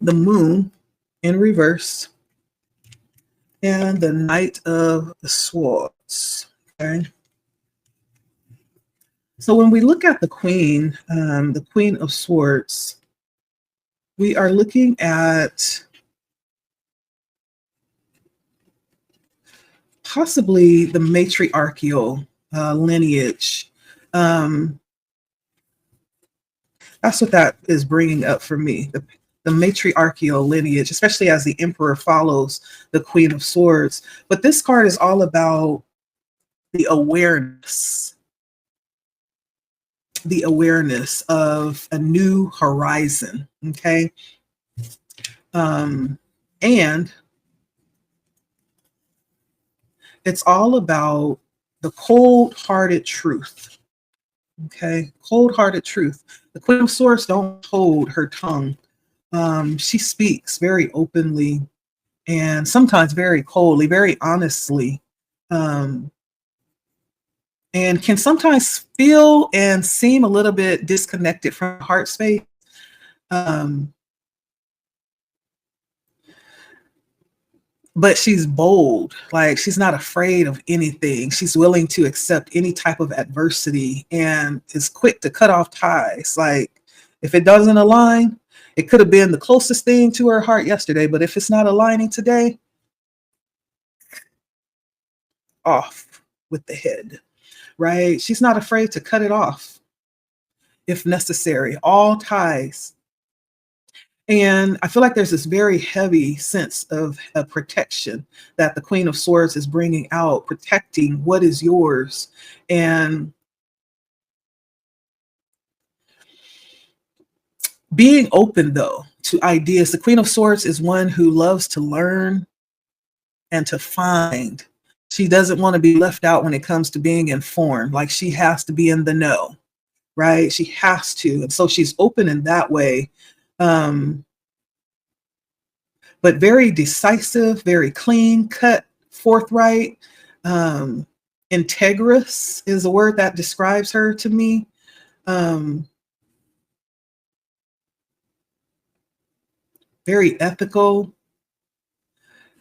the Moon in reverse, and the Knight of Swords. Okay. So when we look at the Queen of Swords, we are looking at possibly the matriarchal lineage. That's what that is bringing up for me, the matriarchal lineage, especially as the Emperor follows the Queen of Swords. But this card is all about the awareness of a new horizon. Okay. And it's all about the cold-hearted truth. Okay. Cold-hearted truth. The Queen of Swords don't hold her tongue. She speaks very openly and sometimes very coldly, very honestly. And can sometimes feel and seem a little bit disconnected from heart space. But she's bold, like she's not afraid of anything. She's willing to accept any type of adversity and is quick to cut off ties. Like if it doesn't align, it could have been the closest thing to her heart yesterday, but if it's not aligning today, off with the head. Right? She's not afraid to cut it off if necessary, all ties. And I feel like there's this very heavy sense of protection that the Queen of Swords is bringing out, protecting what is yours. And being open, though, to ideas. The Queen of Swords is one who loves to learn and to find. She doesn't want to be left out when it comes to being informed. Like she has to be in the know, right? She has to. And so she's open in that way. But very decisive, very clean cut, forthright. Integrous is a word that describes her to me. Very ethical,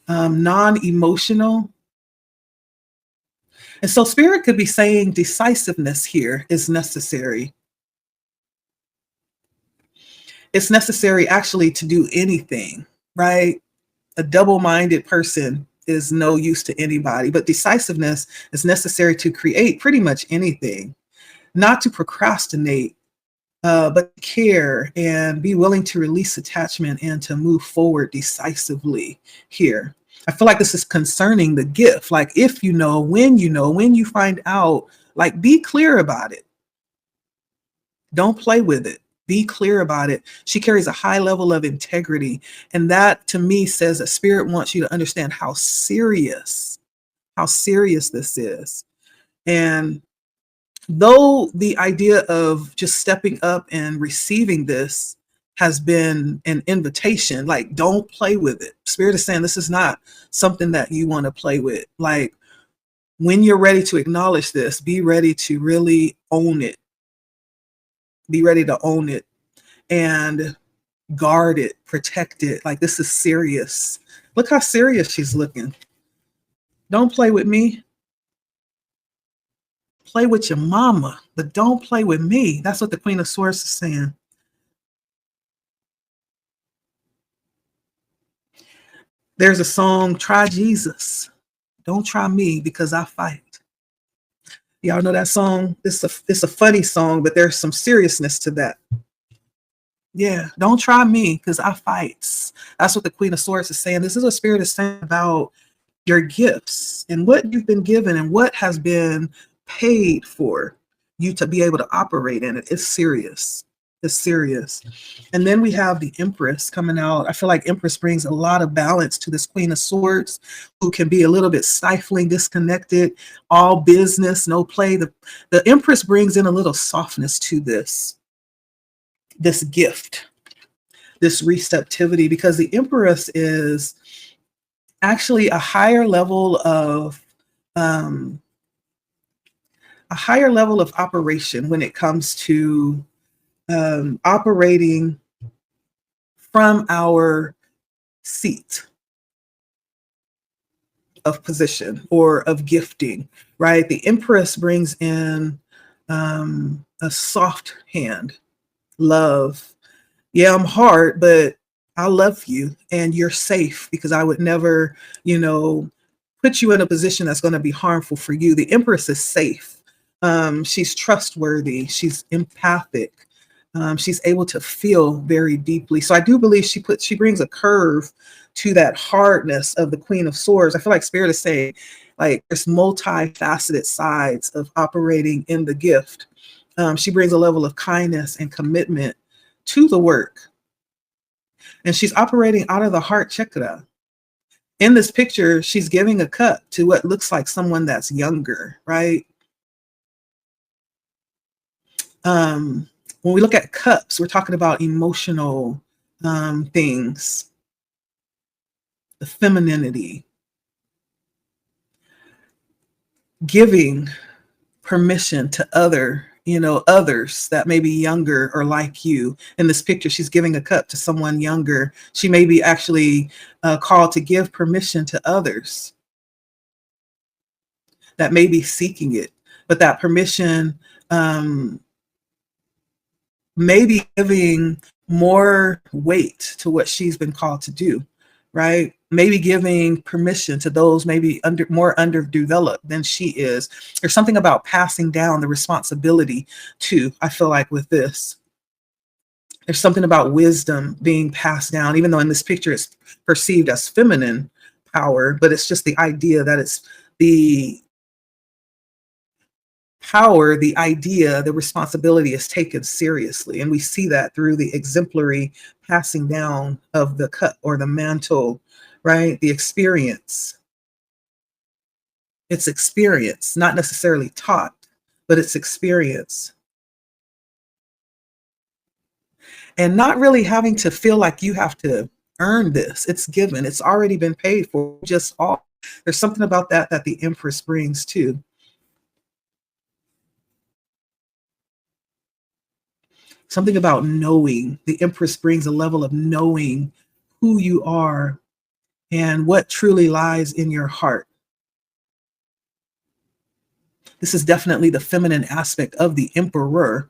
non-emotional. And so Spirit could be saying decisiveness here is necessary. It's necessary actually to do anything, right? A double-minded person is no use to anybody, but decisiveness is necessary to create pretty much anything, not to procrastinate, but care and be willing to release attachment and to move forward decisively here. I feel like this is concerning the gift. Like if you know, when you find out, like be clear about it. Don't play with it. Be clear about it. She carries a high level of integrity. And that to me says that Spirit wants you to understand how serious this is. And though the idea of just stepping up and receiving this has been an invitation, like don't play with it. Spirit is saying this is not something that you want to play with. Like when you're ready to acknowledge this, be ready to really own it. Be ready to own it and guard it, protect it. Like this is serious. Look how serious she's looking. Don't play with me. Play with your mama, but don't play with me. That's what the Queen of Swords is saying. There's a song, Try Jesus. Don't try me because I fight. Y'all know that song? It's a funny song, but there's some seriousness to that. Yeah, don't try me because I fight. That's what the Queen of Swords is saying. This is what Spirit is saying about your gifts and what you've been given and what has been paid for you to be able to operate in it. It's serious. It's serious. And then we have the Empress coming out. I feel like Empress brings a lot of balance to this Queen of Swords, who can be a little bit stifling, disconnected, all business, no play. The Empress brings in a little softness to this gift, this receptivity, because the Empress is actually a higher level of operation when it comes to operating from our seat of position or of gifting, right? The Empress brings in a soft hand, love. Yeah, I'm hard, but I love you and you're safe because I would never, put you in a position that's going to be harmful for you. The Empress is safe. She's trustworthy. She's empathic. She's able to feel very deeply. So I do believe she brings a curve to that hardness of the Queen of Swords. I feel like Spirit is saying, like, there's multifaceted sides of operating in the gift. She brings a level of kindness and commitment to the work. And she's operating out of the heart chakra. In this picture, she's giving a cup to what looks like someone that's younger, right? When we look at cups, we're talking about emotional things, the femininity, giving permission to others that may be younger or like you. In this picture, she's giving a cup to someone younger. She may be actually called to give permission to others that may be seeking it, but that permission may be giving more weight to what she's been called to do, right? Maybe giving permission to those maybe more underdeveloped than she is. There's something about passing down the responsibility too, I feel like, with this. There's something about wisdom being passed down, even though in this picture it's perceived as feminine power, but it's just the idea that it's the power, the idea, the responsibility is taken seriously. And we see that through the exemplary passing down of the cup or the mantle, right? The experience. It's experience, not necessarily taught, but it's experience. And not really having to feel like you have to earn this. It's given. It's already been paid for. Just all. There's something about that the Empress brings too. Something about knowing. The Empress brings a level of knowing who you are and what truly lies in your heart. This is definitely the feminine aspect of the Emperor.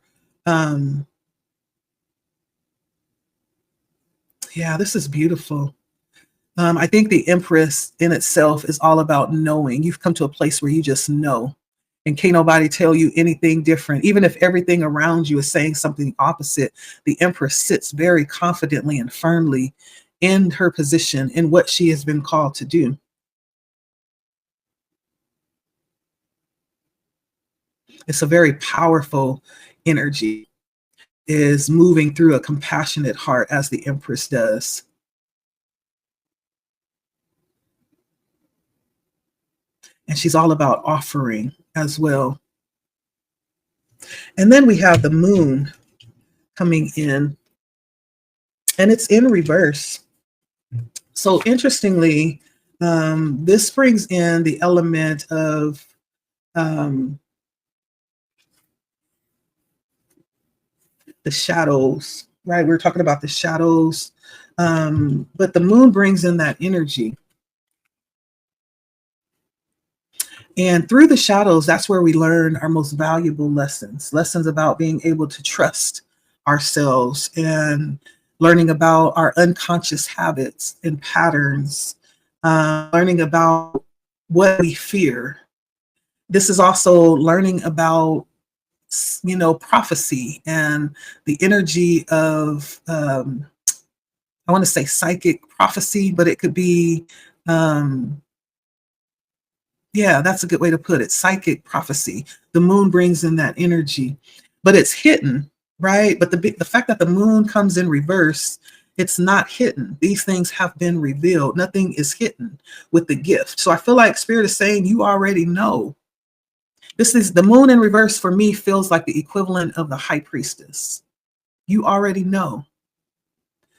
Yeah, this is beautiful. I think the Empress in itself is all about knowing. You've come to a place where you just know. And can't nobody tell you anything different. Even if everything around you is saying something opposite, the Empress sits very confidently and firmly in her position, in what she has been called to do. It's a very powerful energy, is moving through a compassionate heart as the Empress does. And she's all about offering as well. And then we have the Moon coming in, and it's in reverse. So interestingly, this brings in the element of the shadows, right? We're talking about the shadows, but the moon brings in that energy. And through the shadows, that's where we learn our most valuable lessons about being able to trust ourselves and learning about our unconscious habits and patterns, learning about what we fear. This is also learning about, prophecy and the energy of, I want to say psychic prophecy, but it could be, um, yeah, that's a good way to put it. Psychic prophecy. The moon brings in that energy, but it's hidden, right? But the fact that the moon comes in reverse, it's not hidden. These things have been revealed. Nothing is hidden with the gift. So I feel like Spirit is saying you already know. This is the moon in reverse for me feels like the equivalent of the high priestess. You already know.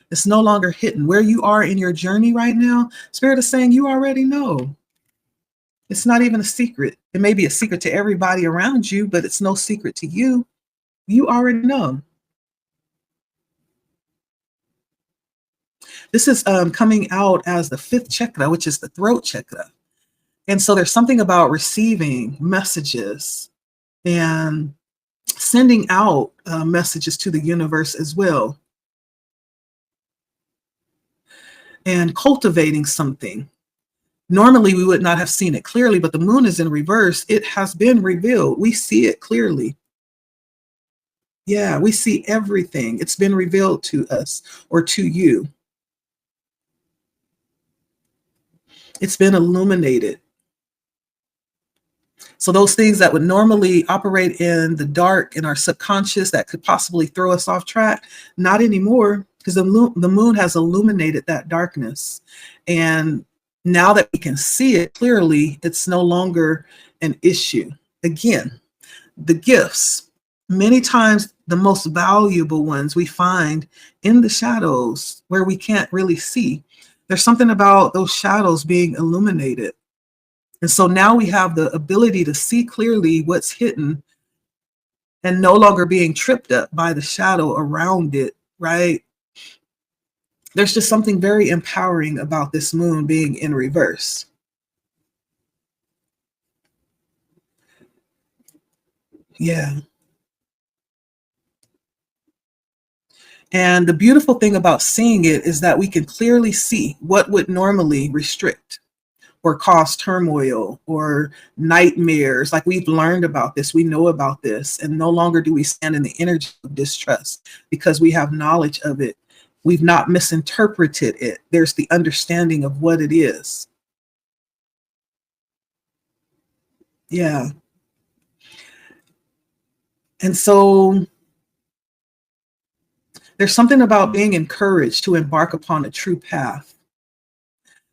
It's no longer hidden. Where you are in your journey right now, Spirit is saying you already know. It's not even a secret. It may be a secret to everybody around you, but it's no secret to you. You already know. This is coming out as the fifth chakra, which is the throat chakra. And so there's something about receiving messages and sending out messages to the universe as well, and cultivating something. Normally, we would not have seen it clearly, but the moon is in reverse. It has been revealed. We see it clearly. Yeah, we see everything. It's been revealed to us or to you. It's been illuminated. So those things that would normally operate in the dark in our subconscious that could possibly throw us off track, not anymore, because the moon has illuminated that darkness. And now that we can see it clearly, it's no longer an issue. Again, the gifts, many times the most valuable ones we find in the shadows where we can't really see. There's something about those shadows being illuminated. And so now we have the ability to see clearly what's hidden and no longer being tripped up by the shadow around it, right? There's just something very empowering about this moon being in reverse. Yeah. And the beautiful thing about seeing it is that we can clearly see what would normally restrict or cause turmoil or nightmares. Like we've learned about this, we know about this, and no longer do we stand in the energy of distrust because we have knowledge of it. We've not misinterpreted it. There's the understanding of what it is. Yeah. And so there's something about being encouraged to embark upon a true path.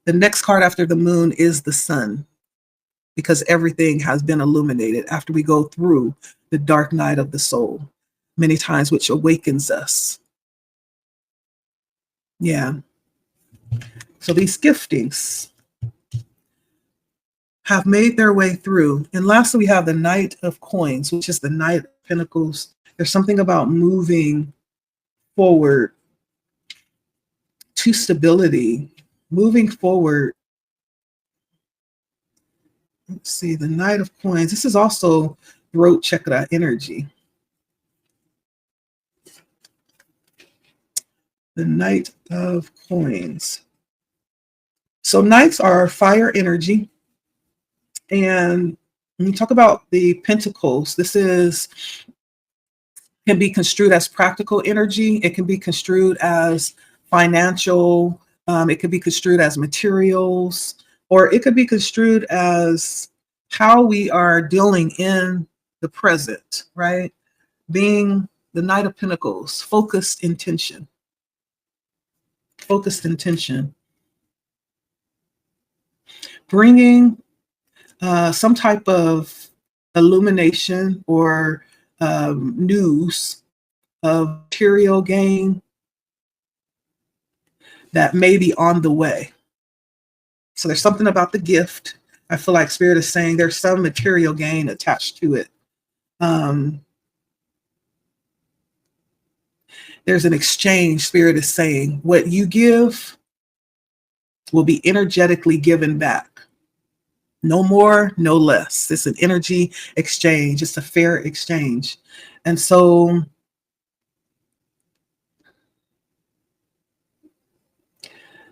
The next card after the moon is the sun, because everything has been illuminated after we go through the dark night of the soul, many times, which awakens us. Yeah. So these giftings have made their way through. And lastly, we have the Knight of Coins, which is the Knight of Pentacles. There's something about moving forward to stability, moving forward. Let's see, the Knight of Coins. This is also throat chakra energy. The Knight of Coins. So knights are fire energy. And when you talk about the pentacles, can be construed as practical energy. It can be construed as financial. It could be construed as materials, or it could be construed as how we are dealing in the present, right? Being the Knight of Pentacles, focused intention. Focused intention. Bringing some type of illumination or news of material gain that may be on the way. So there's something about the gift. I feel like Spirit is saying there's some material gain attached to it. There's an exchange. Spirit is saying what you give will be energetically given back. No more, no less. It's an energy exchange. It's a fair exchange. And so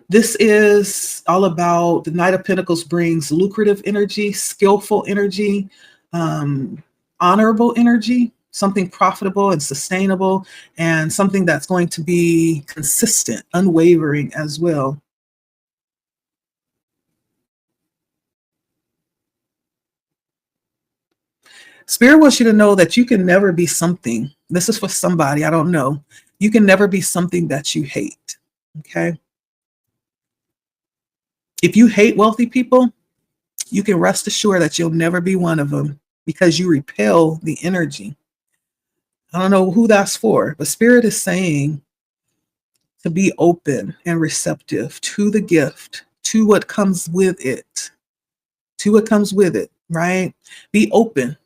this is all about the Knight of Pentacles brings lucrative energy, skillful energy, honorable energy, something profitable and sustainable, and something that's going to be consistent, unwavering as well. Spirit wants you to know that you can never be something. This is for somebody, I don't know. You can never be something that you hate. Okay. If you hate wealthy people, you can rest assured that you'll never be one of them because you repel the energy. I don't know who that's for, but Spirit is saying to be open and receptive to the gift, to what comes with it, right? Be open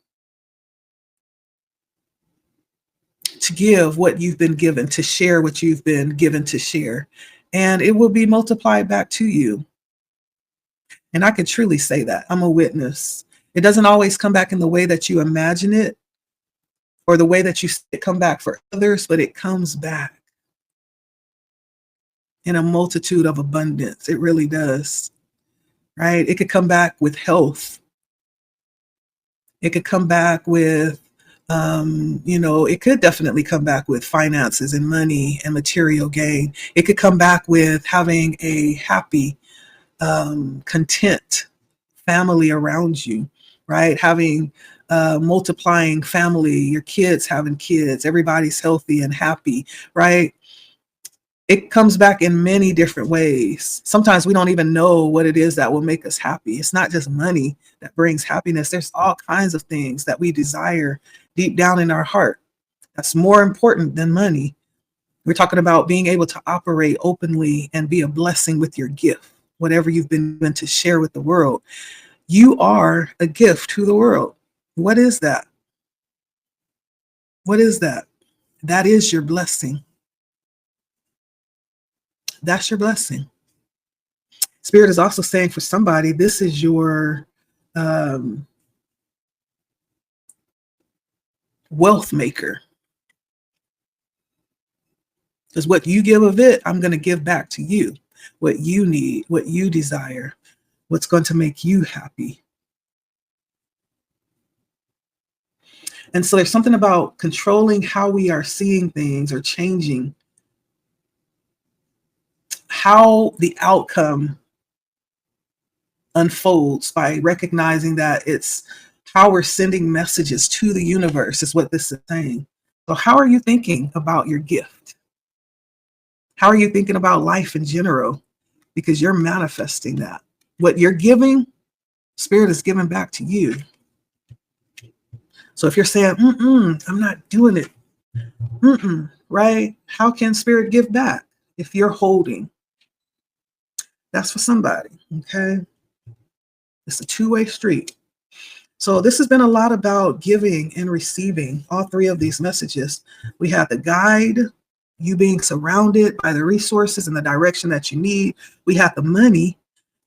to give what you've been given, to share what you've been given to share, and it will be multiplied back to you. And I can truly say that. I'm a witness. It doesn't always come back in the way that you imagine it or the way that you see it come back for others, but it comes back in a multitude of abundance. It really does, right? It could come back with health. It could come back with, it could definitely come back with finances and money and material gain. It could come back with having a happy, content family around you, right? Having multiplying family, your kids having kids, everybody's healthy and happy, right? It comes back in many different ways. Sometimes we don't even know what it is that will make us happy. It's not just money that brings happiness. There's all kinds of things that we desire deep down in our heart. That's more important than money. We're talking about being able to operate openly and be a blessing with your gift, whatever you've been meant to share with the world. You are a gift to the world. What is that? What is that? That is your blessing. That's your blessing. Spirit is also saying for somebody, this is your wealth maker. Because what you give of it, I'm going to give back to you. What you need, what you desire, what's going to make you happy. And so there's something about controlling how we are seeing things or changing how the outcome unfolds by recognizing that it's how we're sending messages to the universe is what this is saying. So how are you thinking about your gift? How are you thinking about life in general? Because you're manifesting that. What you're giving, Spirit is giving back to you. So if you're saying, I'm not doing it, right? How can Spirit give back if you're holding? That's for somebody, okay? It's a two-way street. So this has been a lot about giving and receiving, all three of these messages. We have the guide, you being surrounded by the resources and the direction that you need. We have the money,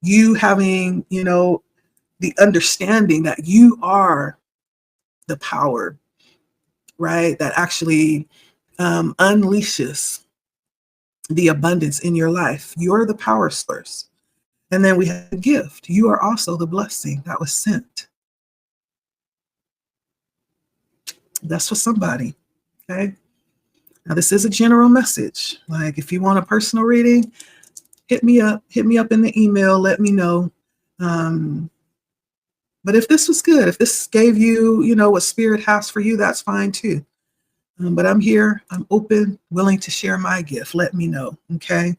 you having, the understanding that you are the power, right? That actually unleashes the abundance in your life. You're the power source. And then we have the gift. You are also the blessing that was sent. That's for somebody, okay? Now, this is a general message. Like, if you want a personal reading, hit me up in the email, let me know. But if this was good, if this gave you, what Spirit has for you, that's fine too. But I'm here, I'm open, willing to share my gift. Let me know, okay?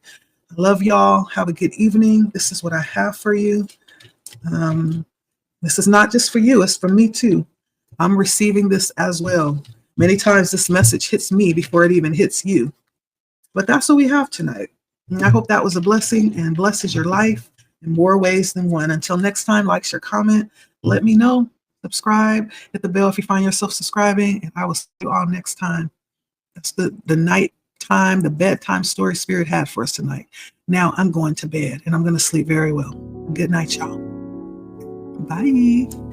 I love y'all. Have a good evening. This is what I have for you. This is not just for you, it's for me too. I'm receiving this as well. Many times this message hits me before it even hits you. But that's what we have tonight. And I hope that was a blessing and blesses your life in more ways than one. Until next time, like, share, comment, let me know, subscribe, hit the bell if you find yourself subscribing, and I will see you all next time. That's the Knight time, the bedtime story Spirit had for us tonight. Now I'm going to bed and I'm going to sleep very well. Good night, y'all. Bye.